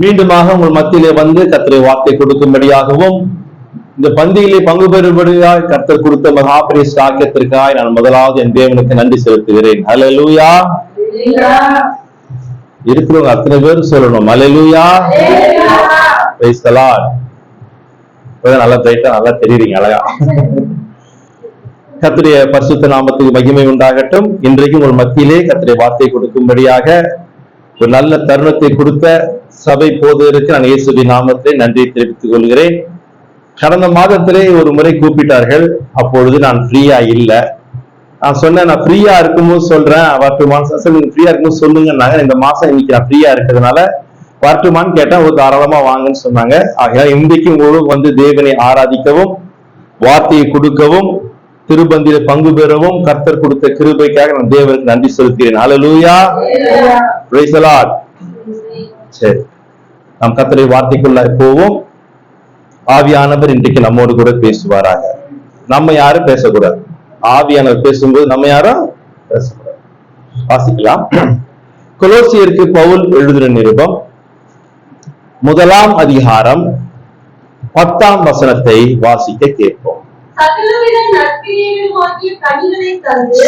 மீண்டுமாக உங்கள் மத்தியிலே வந்து கர்த்தருடைய வார்த்தை கொடுக்கும்படியாகவும் இந்த பந்தியிலே பங்கு பெறும்படியாக கர்த்தர் கொடுத்த மகாபெரிய சாக்கியத்திற்காக நான் முதலாவது என் தேவனுக்கு நன்றி செலுத்துகிறேன். ஹல்லேலூயா. இருக்கிறவங்க அத்தனை பேரும் சொல்லணும் ஹல்லேலூயா. Praise the Lord. நல்லா பிரைட்டா நல்லா தெரியுறீங்க அழகா. கர்த்தருடைய பரிசுத்த நாமத்துக்கு மகிமை உண்டாகட்டும். இன்றைக்கு உங்கள் மத்தியிலே கர்த்தருடைய வார்த்தை கொடுக்கும்படியாக ஒரு நல்ல தருணத்தை கொடுத்த சபை போதகருக்கு நான் இயேசுவின் நாமத்தை நன்றி தெரிவித்துக் கொள்கிறேன். கடந்த மாதத்திலே ஒரு முறை கூப்பிட்டார்கள். அப்பொழுது நான் ஃப்ரீயா இல்லை. நான் சொன்னேன், நான் ஃப்ரீயா இருக்கும்போது சொல்றேன், வரட்டுமான்னு. ஃப்ரீயா இருக்கும்போது சொல்லுங்கன்னாங்க. இந்த மாசம் இன்னைக்கு நான் ஃப்ரீயா இருக்கிறதுனால வரட்டுமான்னு கேட்டேன். ஒரு தாராளமா வாங்கன்னு சொன்னாங்க. ஆகையால் இன்றைக்கு உங்களுக்கு வந்து தேவனை ஆராதிக்கவும் வார்த்தையை கொடுக்கவும் திருப்பந்தியில பங்கு பெறவும் கர்த்தர் கொடுத்த கிருபைக்காக நான் தேவனுக்கு நன்றி செலுத்துகிறேன். ஹல்லேலூயா. Praise the Lord. சரி, நாம் கர்த்தருடைய வார்த்தைக்குள்ள போவோம். ஆவியானவர் இன்றைக்கு நம்மோடு கூட பேசுவாராக. நம்ம யாரும் பேசக்கூடாது. ஆவியானவர் பேசும்போது நம்ம யாரும் பேசக்கூடாது. வாசிக்கலாம். கொலோசியருக்கு பவுல் எழுதுகிற நிருபம் 1ஆம் அதிகாரம் 10ஆம் வசனத்தை வாசிக்க கேட்போம்.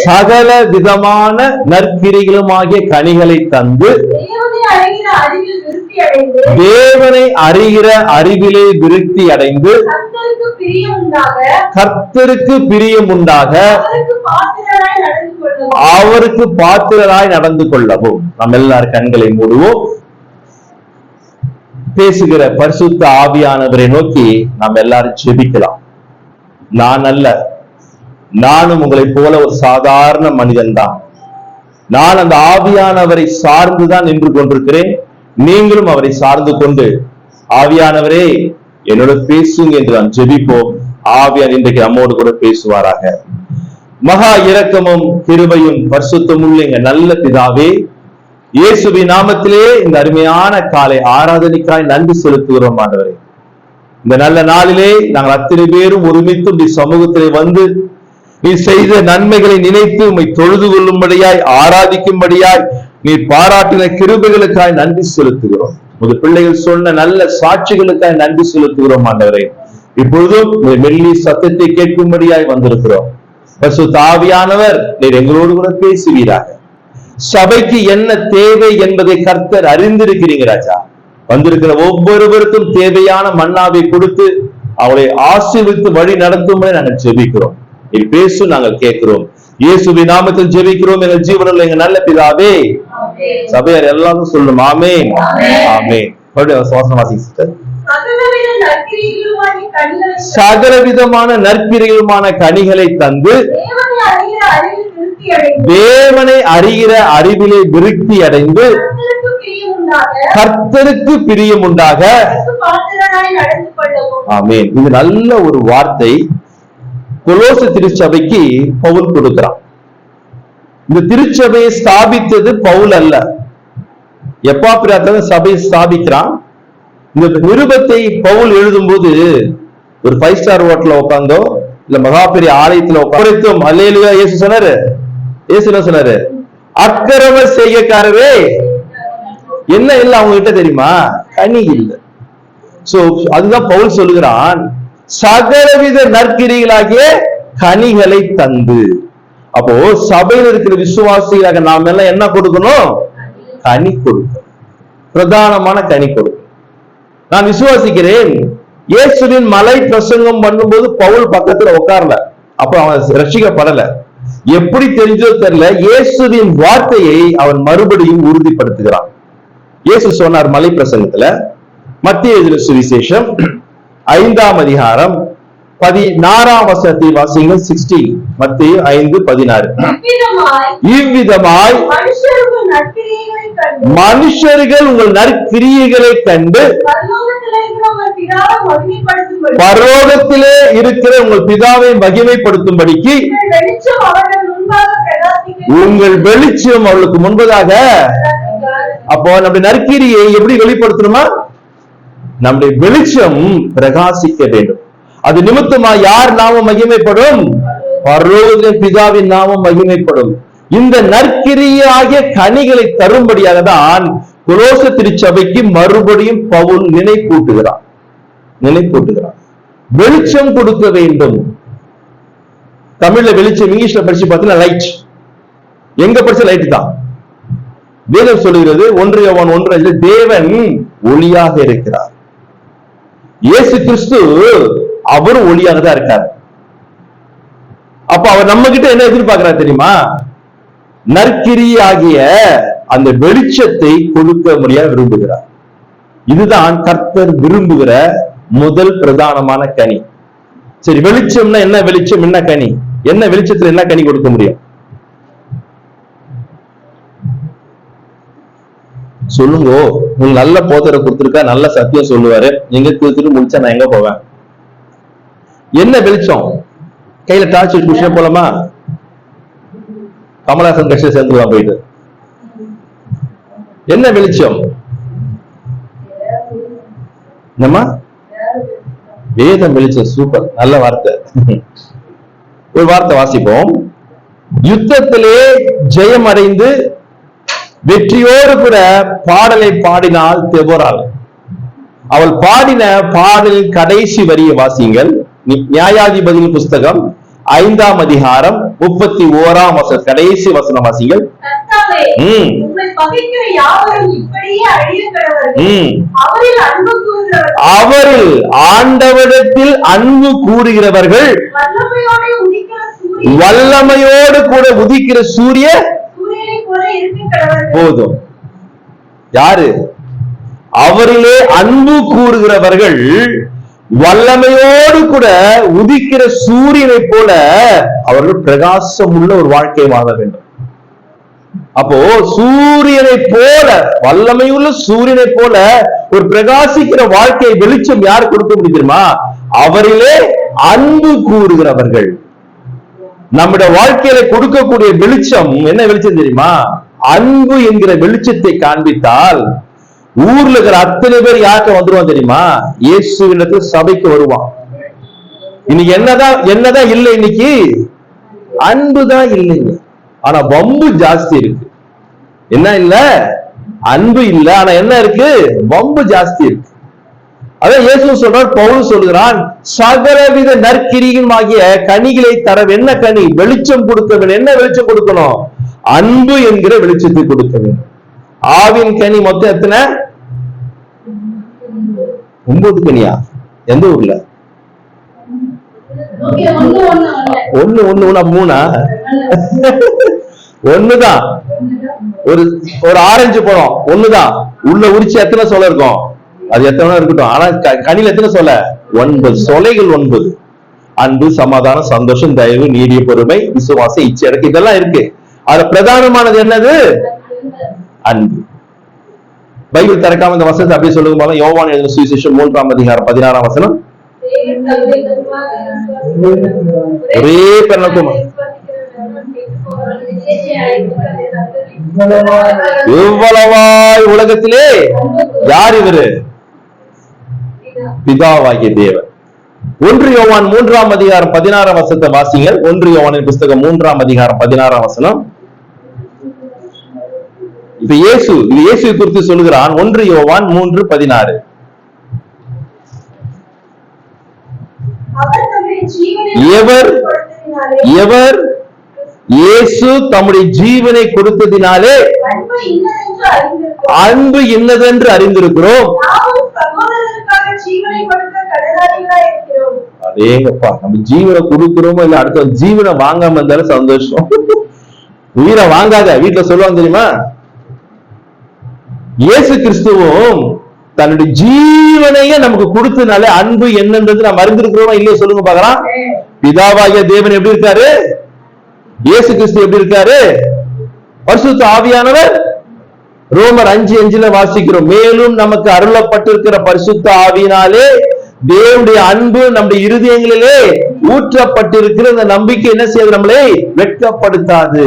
சகல விதமான நற்கிரிகளுமாகிய கனிகளை தந்து தேவனை அறிகிற அறிவிலே விருத்தி அடைந்து கர்த்தருக்கு பிரியம் உண்டாக அவருக்கு பாத்திரராய் நடந்து கொள்ளவும். நம்ம எல்லாரும் கண்களை மூடுவோம். பேசுகிற பரிசுத்த ஆவியானவரை நோக்கி நாம் எல்லாரும் ஜெபிக்கலாம். நான் அல்ல, நானும் உங்களை போல ஒரு சாதாரண மனிதன் தான். நான் அந்த ஆவியானவரை சார்ந்துதான் நின்று கொண்டிருக்கிறேன். நீங்களும் அவரை சார்ந்து கொண்டு ஆவியானவரே என்னோட பேசுங்க என்று நாம் ஜெபிப்போம். ஆவியான் இன்றைக்கு நம்மோடு கூட பேசுவாராக. மகா இரக்கமும் கிருபையும் பரிசுத்தமுள்ள எங்க நல்ல பிதாவே, இயேசுவின் நாமத்திலே இந்த அருமையான காலை ஆராதனைக்காய் நன்றி செலுத்துகிறோம் ஆண்டவரே. இந்த நல்ல நாளிலே நாங்கள் அத்தனை பேரும் ஒருமித்து சமூகத்திலே வந்து நீ செய்த நன்மைகளை நினைத்து உம்மை தொழுது கொள்ளும்படியாய் ஆராதிக்கும்படியாய் நீ பாராட்டின கிருபைகளுக்காய் நன்றி செலுத்துகிறோம். உங்க பிள்ளைகள் சொன்ன நல்ல சாட்சிகளுக்காய் நன்றி செலுத்துகிறோம் ஆண்டவரே. இப்பொழுதும் மெல்லி சத்தத்தை கேட்கும்படியாய் வந்திருக்கிறோம். பரிசுத்த ஆவியானவர் நீர் எங்களோடு கூட பேசுவீராக. சபைக்கு என்ன தேவை என்பதை கர்த்தர் அறிந்திருக்கிறீங்க ராஜா. வந்திருக்கிற ஒவ்வொருவருக்கும் தேவையான மன்னாவை கொடுத்து அவளை ஆசீர்வதித்து வழி நடத்தும்படி நாங்கள் ஜெபிக்கிறோம். நீ பேசு, நாங்கள் கேட்கிறோம். இயேசுவின் நாமத்தில் ஜெபிக்கிறோம் எங்கள் ஜீவனுள்ள எங்க நல்ல பிதாவே. சபையார் எல்லாரும் சொல்லும் ஆமென் ஆமென். சகல விதமான நற்கிரிகளுமான கனிகளை தந்து தேவனை அறிகிற அறிவிலே விருத்தி அடைந்து கர்த்தருக்கு பிரியம் உண்டாக. ஆமென். இது நல்ல ஒரு வார்த்தை கொலோசை திருச்சபைக்கு பவுல் கொடுக்கிறான். இந்த திருச்சபையை ஸ்தாபித்தது பவுல் அல்ல, எப்பாப்பிராத்தான் சபையை ஸ்தாபிக்கிறான். இந்த நிருபத்தை பவுல் எழுதும் போது ஒரு 5 ஸ்டார் ஹோட்டல்ல உட்கார்ந்தோ இல்ல மகா பெரிய ஆலயத்துல உட்கார்ந்தோம். அல்லேலூயா. இயேசு சொன்னாரு, இயேசு சொன்னாரு, அக்கிரம செய்யக்காரரே என்ன இல்ல அவங்க கிட்ட தெரியுமா? கனி இல்லை. சோ அதுதான் பவுல் சொல்லுகிறான், சகலவித நற்கிரிகளாகிய கனிகளை தந்து. அப்போ சபையில் இருக்கிற விசுவாசிகளாக நாம் எல்லாம் என்ன கொடுக்கணும்? கனி கொடுக்கணும். பிரதானமான கனி கொடுக்கணும். நான் விசுவாசிக்கிறேன், இயேசுவின் மலை பிரசங்கம் பண்ணும்போது பவுல் பக்கத்துல உட்கார்ல. அப்ப அவன் ரட்சிக்கப்படல. எப்படி தெரிஞ்சோ தெரியல, இயேசுவின் வார்த்தையை அவன் மறுபடியும் உறுதிப்படுத்துகிறான். இயேசு சொன்னார் மலை பிரசங்கத்துல, மத்திய எழுதின சுவிசேஷம் 5ஆம் அதிகாரம் 16ஆம் வசனத்தை வாசிங்க. 16 மத்திய 5:16. இவ்விதமாய் மனுஷர்கள் உங்கள் நற்கிரியைகளை கண்டு பரலோகத்திலே இருக்கிற உங்கள் பிதாவை மகிமைப்படுத்தும்படிக்கு உங்கள் வெளிச்சம் அவளுக்கு முன்பதாக. அப்போ நம்முடைய நற்கிரியை எப்படி வெளிப்படுத்தணுமா? நம்முடைய வெளிச்சம் பிரகாசிக்க வேண்டும். அது நிமித்தமா யார் நாமம் மகிமைப்படும்? பரலோக பிதாவின் நாமம் மகிமைப்படும். இந்த நற்கிரியாகிய கனிகளை தரும்படியாக தான் கொலோச திருச்சபைக்கு மறுபடியும் பவுல் நினைப்பூட்டுகிறார். வெளிச்சம் கொடுக்க வேண்டும். தமிழ்ல வெளிச்சம், இங்கிலீஷ்ல படிச்சு பார்த்தீங்கன்னா லைட். எங்க படிச்ச லைட் தான். வேதம் சொல்லுகிறது 1 யோவான் 1:5 தேவன் ஒளியாக இருக்கிறார். இயேசு கிறிஸ்து அவரும் ஒளியாக தான் இருக்கார். அப்ப அவர் நம்ம கிட்ட என்ன எதிர்பார்க்கிறார் தெரியுமா? நற்கிரியாகிய அந்த வெளிச்சத்தை கொடுக்க முடிய விரும்புகிறார். இதுதான் கர்த்தர் விரும்புகிற முதல் பிரதானமான கனி. சரி, வெளிச்சம்னா என்ன? வெளிச்சம் என்ன கனி? என்ன வெளிச்சத்துல என்ன கனி கொடுக்க முடியும் சொல்லுங்க. உங்களுக்கு நல்ல போதரை கொடுத்திருக்கா, நல்ல சத்தியம் சொல்லுவாரு, எங்க கொடுத்துட்டு முடிச்சா நான் எங்க போவேன்? என்ன வெளிச்சம்? கையில டார்ச் குஷன் போலாமா? கமலஹாசன் கட்சியை சேர்ந்துலாம் போயிட்டு. என்ன வெளிச்சம்? என்னமா? வேதம் வெளிச்சம். சூப்பர், நல்ல வார்த்தை. ஒரு வார்த்தை வாசிப்போம். யுத்தத்திலே ஜெயம் அடைந்து வெற்றியோடு கூட பாடலை பாடினாள் தெபோராள். அவள் பாடின பாடலின் கடைசி வரியை வாசிங்கள். நியாயாதிபதியின் புஸ்தகம் 5ஆம் அதிகாரம் 31ஆம் வசனம், கடைசி வசனம் வாசிங்கள். அவரில் ஆண்டவரிடத்தில் அன்பு கூறுகிறவர்கள் வல்லமையோடு கூட உதிக்கிற சூரிய போதும். யாரு? அவரிலே அன்பு கூறுகிறவர்கள் வல்லமையோடு கூட உதிக்கிற சூரியனை போல அவர்கள் பிரகாசம் உள்ள ஒரு வாழ்க்கை வாழ வேண்டும். அப்போ சூரியனை போல, வல்லமையுள்ள சூரியனை போல ஒரு பிரகாசிக்கிற வாழ்க்கை வெளிச்சம் யார் கொடுக்க முடியுமா? அவரிலே அன்பு கூறுகிறவர்கள். நம்முடைய வாழ்க்கையில கொடுக்கக்கூடிய வெளிச்சம் என்ன வெளிச்சம் தெரியுமா? அன்பு என்கிற வெளிச்சத்தை காண்பித்தால் ஊர்ல இருக்கிற அத்தனை பேர் யாருக்கு வந்துருவான் தெரியுமா? இயேசுவிடத்துல சபைக்கு வருவான். இன்னைக்கு என்னதான் இல்லை? இன்னைக்கு அன்புதான் இல்லைங்க. ஆனா வம்பு ஜாஸ்தி இருக்கு. என்ன இல்ல? அன்பு இல்ல, ஆனா என்ன இருக்கு? வம்பு ஜாஸ்தி இருக்கு. அதான் இயேசு சொல்றார், பவுல் சொல்கிறான், சகலவித நற்கிரியும் ஆகிய கனிகளை தர. என்ன கனி? வெளிச்சம் கொடுக்க வேண்டும். என்ன வெளிச்சம் கொடுக்கணும்? அன்பு என்கிற வெளிச்சத்தை கொடுக்க வேண்டும். ஆவின் கனி மொத்தம் எத்தனை? 9 கனியா? எந்த ஊர்ல? 1 3 ஒண்ணுதான். ஒரு ஆரஞ்சு பழம் ஒண்ணுதான். உள்ள உரிச்சு எத்தனை சொலை இருக்கும்? அது எத்தனை இருக்கட்டும். ஆனா கனில எத்தனை சொலை? 9 சொலைகள். 9. அன்பு, சமாதானம், சந்தோஷம், தயவு, நீடிய பொறுமை, விசுவாசம், இச்சை அடக்கு, இதெல்லாம் இருக்கு. அது பிரதானமானது என்னது? அன்பு. பைபிள் திறக்காம இந்த வசனத்தை அப்படியே சொல்லுங்க போல. யோவான் எழுதின சுவிசேஷம் 3ஆம் அதிகாரம் 16ஆம் வசனம். ஒரே பெண்ணக்கும் இவ்வளவாய் உலகத்திலே யார் இவரு? பிதாவாகிய தேவன். 1 யோவான் 3ஆம் அதிகாரம் 16ஆம் வசனத்தை வாசிங்கள். 1 யோவானின் புஸ்தகம் 3ஆம் அதிகாரம் 16ஆம் வசனம். இப்ப இயேசு குறித்து சொல்லுகிறான். 1 யோவான் 3:16. எவர் இயேசு தம்முடைய ஜீவனை கொடுத்ததினாலே அன்பு இன்னதென்று அறிந்திருக்கிறோம். அதேங்கப்பா, நம்ம ஜீவனை கொடுக்கிறோமோ இல்ல, அடுத்த ஜீவனை வாங்காம இருந்தாலும் சந்தோஷம். உயிரை வாங்காத வீட்டுல சொல்லுவாங்க தெரியுமா? இயேசு கிறிஸ்துவும் தன்னுடைய ஜீவனையே நமக்கு கொடுத்ததுனால அன்பு என்னன்றது நம்ம அறிந்திருக்கிறோமா இல்லையா? சொல்லுங்க பார்க்கலாம். பிதாவாகிய தேவன் எப்படி இருக்காரு? இயேசு கிறிஸ்து எப்படி இருக்காரு? பரிசுத்த ஆவியானவர். ரோமர் 5:5 வாசிக்கிறோம். மேலும் நமக்கு அருளப்பட்டிருக்கிற பரிசுத்த ஆவியினாலே தேவனுடைய அன்பு நம்முடைய இருதயங்களிலே ஊற்றப்பட்டிருக்கிற அந்த நம்பிக்கை என்ன செய்யாது? நம்மளை வெட்கப்படுத்தாது.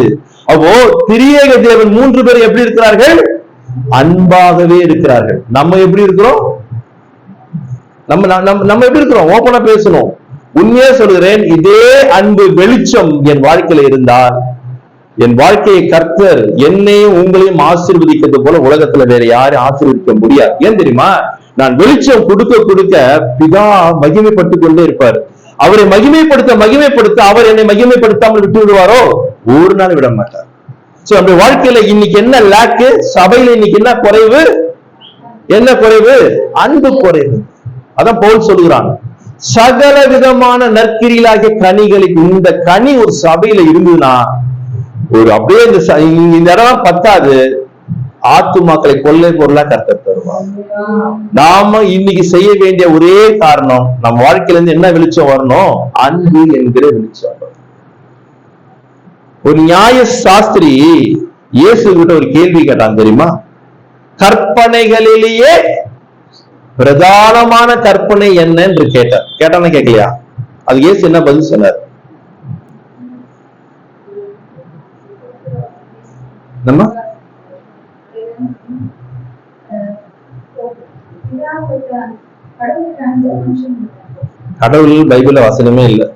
அப்போ திரியேக தேவன் 3 பேர் எப்படி இருக்கிறார்கள்? அன்பாகவே இருக்கிறார்கள். நம்ம எப்படி இருக்கிறோம்? நம்ம எப்படி இருக்கிறோம்? ஓபனா பேசணும். உண்மையா சொல்கிறேன், இதே அன்பு வெளிச்சம் என் வாழ்க்கையில இருந்தால் என் வாழ்க்கையை கர்த்தர் என்னையும் உங்களையும் ஆசீர்வதிக்கிறது போல உலகத்துல வேற யாரும் ஆசீர்வதிக்க முடியாது. ஏன் தெரியுமா? நான் வெளிச்சம் கொடுக்க கொடுக்க பிதா மகிமைப்பட்டு கொண்டே இருப்பார். அவரை மகிமைப்படுத்த அவர் என்னை மகிமைப்படுத்தாமல் விட்டு விடுவாரோ? ஒரு நாள் விட மாட்டார். சோ நம்முடைய வாழ்க்கையில இன்னைக்கு என்ன லேக்கு? சபையில இன்னைக்கு என்ன குறைவு? என்ன குறைவு? அன்பு குறைவு. அதான் பவுல் சொல்லுகிறான், சகல விதமான நற்கிரிகளாகிய கனிகளுக்கு இந்த கனி ஒரு சபையில இருந்ததுன்னா ஒரு அப்படியே இந்த இடம் பத்தாது, ஆத்துமாக்களை கொள்ளை பொருளா கர்த்தர் தருவார். நாம இன்னைக்கு செய்ய வேண்டிய ஒரே காரணம், நம்ம வாழ்க்கையில இருந்து என்ன வெளிச்சம் வரணும்? அன்பு என்கிற வெளிச்சம். ஒரு நியாய சாஸ்திரி இயேசு கிட்ட ஒரு கேள்வி கேட்டான் தெரியுமா? கற்பனைகளிலேயே பிரதானமான கற்பனை என்ன என்று கேட்டான கேட்கலையா? அது இயேசு என்ன பதில் சொன்னார்? நம்ம கடவுள் பைபிள்ல வசனமே இல்லை.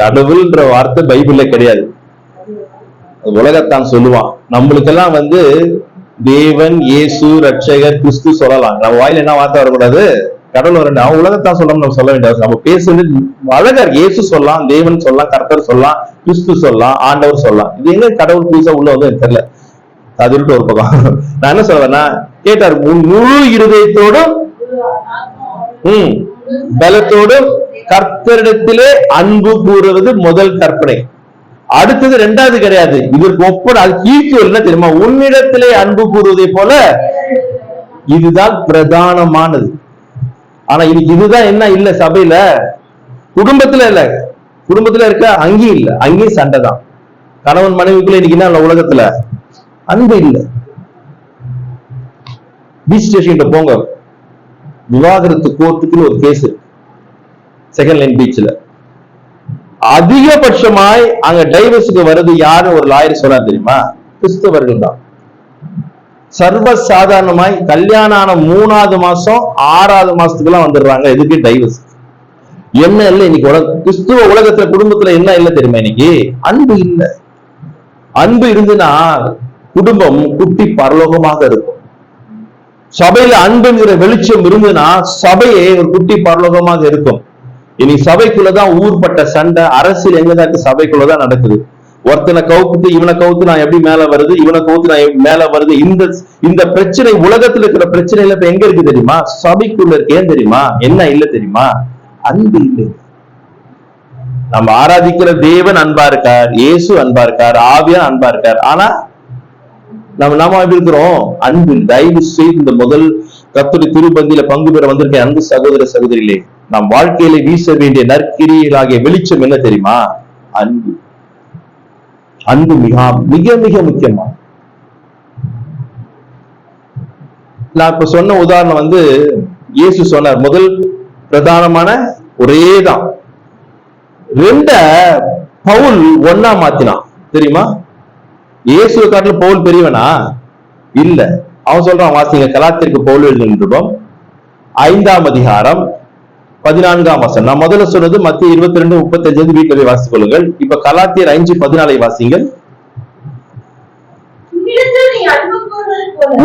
கடவுள்ன்ற வார்த்தை பைபிள்ல கிடையாது. உலகத்தான் சொல்லுவான். நம்மளுக்கெல்லாம் தேவன், இயேசு, ரட்சகர், கிறிஸ்து சொல்லலாம். நம்ம வாயில என்ன வார்த்தை வரக்கூடாது? கடவுள் வரணும். அவன் உலகத்தான் சொல்லணும், நம்ம சொல்ல வேண்டியது. நம்ம பேசுறது அழகா இருக்கு. இயேசு சொல்லலாம், தேவன் சொல்லலாம், கர்த்தர் சொல்லலாம், கிறிஸ்து சொல்லலாம், ஆண்டவர் சொல்லலாம். இது எங்க கடவுள் புதுசா உள்ள எனக்கு தெரியல. அது இருக்கு ஒரு பக்கம். நான் என்ன சொல்றேன்னா, கேட்டார், முழு இருதயத்தோடும் பலத்தோடும் கர்த்தரிடத்திலே அன்பு கூறுவது முதல் கற்பனை. அடுத்தது ரெண்டாவது கிடையாது, இதற்கு ஒப்பட என்ன தெரியுமா? உன்னிடத்திலே அன்பு கூறுவதை போல இதுதான் பிரதானமானது. ஆனா இன்னைக்கு இதுதான் என்ன இல்ல சபையில, குடும்பத்துல இல்ல, குடும்பத்துல இருக்க அங்கேயும் இல்ல, அங்கேயும் சண்டை தான். கணவன் மனைவிக்குள்ள இன்னைக்கு என்ன உலகத்துல அன்பு இல்ல. பீச் ஸ்டேஷன் போங்க, விவாகரத்து கோர்ட்டுக்குன்னு ஒரு கேஸ் செகண்ட் லைன் பீச்ல. அதிகபட்சமாய் அங்க டைவர்ஸுக்கு வருது யாரு ஒரு லாயர் சொன்னா தெரியுமா? கிறிஸ்தவர்கள் தான். சர்வ சாதாரணமாய் கல்யாணம் ஆன 3வது மாசம் 6வது மாசத்துக்கு எல்லாம் வந்துடுறாங்க. எதுக்கு? டைவர்ஸ். என்ன இல்லை இன்னைக்கு கிறிஸ்துவ உலகத்துல குடும்பத்துல என்ன இல்லை தெரியுமா? இன்னைக்கு அன்பு இல்ல. அன்பு இருந்துன்னா குடும்பம் குட்டி பரலோகமாக இருக்கும். சபையில அன்புங்கிற வெளிச்சம் இருந்துன்னா சபையே ஒரு குட்டி பரலோகமாக இருக்கும். இனி சபைக்குள்ளதான் ஊர்பட்ட சண்டை, அரசியல் எங்கதான் இருக்கு? சபைக்குள்ளதான் நடக்குது. ஒருத்தனை கவுத்து இவனை கவுத்து நான் எப்படி மேல வருது, இவனை கவுத்து நான் மேல வருது. இந்த பிரச்சனை உலகத்துல இருக்கிற பிரச்சனைல இப்ப எங்க இருக்கு தெரியுமா? சபைக்குள்ள இருக்கு. ஏன் தெரியுமா? என்ன இல்ல தெரியுமா? அன்பு இல்லை. நம்ம ஆராதிக்கிற தேவன் அன்பா இருக்கார், இயேசு அன்பா இருக்கார், ஆவியா அன்பா இருக்கார். ஆனா நாம இருக்கிறோம் அன்பு. தயவு செய்து இந்த முதல் கர்த்தருடைய திருப்பந்தியில பங்கு பெற வந்திருக்க அன்பு சகோதர சகோதரிகளே, நம் வாழ்க்கையில வீச வேண்டிய நற்கிரிகளாகிய வெளிச்சம் என்ன தெரியுமா? அன்பு. அன்பு மிக மிக மிக முக்கியமா. நான் இப்ப சொன்ன உதாரணம் இயேசு சொன்னார், முதல் பிரதானமான ஒரே தான். ரெண்ட பவுல் ஒன்னா மாத்தினான் தெரியுமா? இயேசுவை காட்டிலும் பவுல் பெரியவனா? இல்ல. அவன் சொல்றான், வாசிங்க, கலாத்தியருக்கு பவுல் எழுதின 5ஆம் அதிகாரம் 14ஆம் வசனம். நான் முதல்ல சொன்னது மத்திய 22:35 வீட்டுல போய் வாசித்துக் கொள்ளுங்கள். இப்ப கலாத்தியர் 5:14 வாசிங்கள்.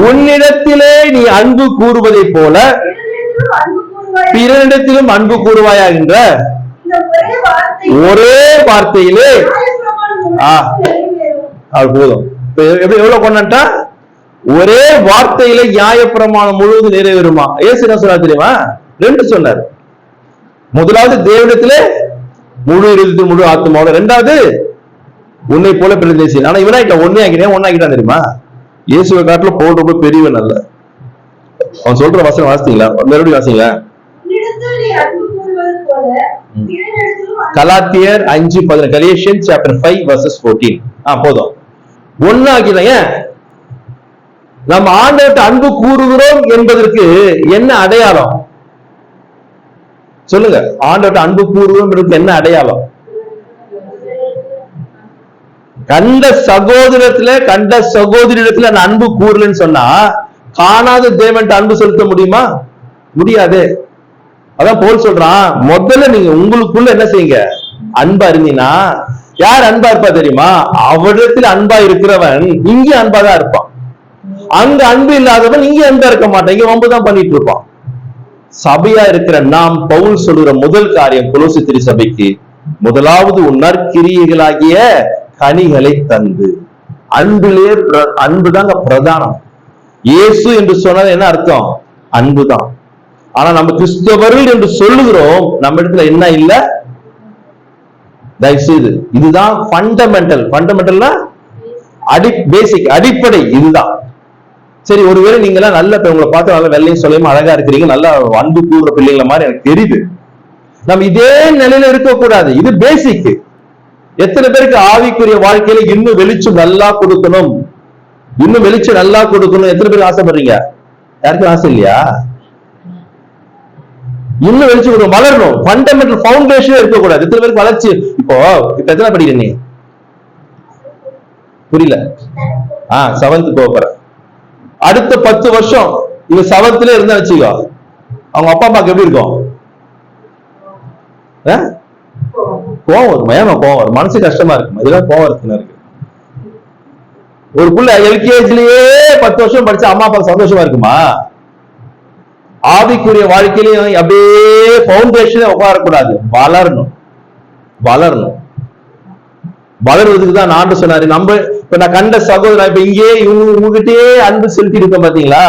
உன்னிடத்திலே நீ அன்பு கூறுவதை போல பிறனிடத்திலும் அன்பு கூறுவாயாகின்ற ஒரே வார்த்தையிலே போதும். எவ்வளவு கொண்டா? ஒரே வார்த்தையில நியாயப்பிரமாணம் முழுவதும் நிறைவேறுமா? ஏசு என்ன சொன்னார் தெரியுமா? 2 சொன்னார். முதலாவது தேவனிடத்திலே முழு இருதயத்தோடும் முழு ஆத்துமாவோட, 2வது உன்னை போல பிறந்தேசி. ஆனா இவனாயிட்ட ஒன்னாக்கிட்டான் தெரியுமா? இயேசுவை காட்டில பவுல் ரொம்ப பெரியவன் அல்ல. அவன் சொல்ற வசனம் வாசித்தீங்களா? மறுபடியும் வாசிங்களா? கலாத்தியர் 5:14. Galatians chapter 5 verses 14. போதும். ஒன்னாகின நம்ம ஆண்டவர்கிட்ட அன்பு கூறுகிறோம் என்பதற்கு என்ன அடையாளம் சொல்லுங்க? ஆண்டவர்கிட்ட அன்பு கூறுகிறோம் என்பதற்கு என்ன அடையாளம்? கண்ட சகோதரிடத்துல நான் அன்பு கூறலன்னு சொன்னா காணாத தேவன்ட்ட அன்பு செலுத்த முடியுமா? முடியாது. அதான் பவுல் சொல்றான், முதல்ல நீங்க உங்களுக்குள்ள என்ன செய்யுங்க? அன்பா இருந்தீங்கன்னா யார் அன்பா இருப்பா தெரியுமா? அவரிடத்தில் அன்பா இருக்கிறவன் இங்கே அன்பா தான் இருப்பான். அங்க அன்பு இல்லாதவன் இங்கே அன்பா இருக்க மாட்டான், இங்க வம்புதான் பண்ணிட்டு இருப்பான். சபையா இருக்கிற நாம் பவுல் சொல்லுற முதல் காரியம் கொலோசி திருச்சபைக்கு, முதலாவது உன்னர் கிரியைகளாகிய கனிகளை தந்து. அன்பிலே அன்புதாங்க பிரதானம். இயேசு என்று சொன்னது என்ன அர்த்தம்? அன்புதான். ஆனா நம்ம கிறிஸ்தவர்கள் என்று சொல்லுகிறோம், நம்ம இடத்துல என்ன இல்ல? தயவுசெய்து இதுதான் ஃபண்டமெண்டல். ஃபண்டமெண்டல்னா பேசிக், அடிப்படை இதுதான். சரி, ஒருவேளை நீங்க எல்லாம் நல்ல உங்களை பார்த்து நல்ல வெள்ளையும் சொல்லையும் அழகா இருக்கிறீங்க, நல்ல அன்பு கூறுற பிள்ளைங்கள மாதிரி எனக்கு தெரியுது. நம்ம இதே நிலையில இருக்கக்கூடாது. இது பேசிக். எத்தனை பேருக்கு ஆவிக்குரிய வாழ்க்கையில இன்னும் வெளிச்சம் நல்லா கொடுக்கணும், இன்னும் வெளிச்சம் நல்லா கொடுக்கணும், எத்தனை பேருக்கு ஆசைப்படுறீங்க? யாருக்கும் ஆசை இல்லையா? இன்னும் வெளிச்சம் கொடுக்கணும், வளரணும். ஃபண்டமெண்டல் ஃபவுண்டேஷன் இருக்கக்கூடாது. எத்தனை பேருக்கு வளர்ச்சி? இப்போ எத்தனை படிக்கிற நீ? புரியல? 7th போற. அடுத்த 10 வருஷம் இவ 7th இருந்தா வச்சுக்கோ, அவங்க அப்பா அம்மாக்கு எப்படி இருக்கும்? கோவம் வரும். ஏமா கோவம் வரும்? மனசு கஷ்டமா இருக்கும். இதெல்லாம் கோவம் இருக்கு. ஒரு புள்ள எல்கேஜிலேயே 10 வருஷம் படிச்சா அம்மா அப்பா சந்தோஷமா இருக்குமா? ஆவிக்குரிய வாழ்க்கையிலையும் அப்படியே பவுண்டேஷனே உட்காரக்கூடாது. வளரணும். வளரணும். வளர்வதுக்கு தான் நான் சொன்னாரு. நம்ம இப்ப நான் கண்ட சகோதரன் இப்ப இங்கே உங்ககிட்டே அன்பு செலுத்தி இருக்கோம் பாத்தீங்களா?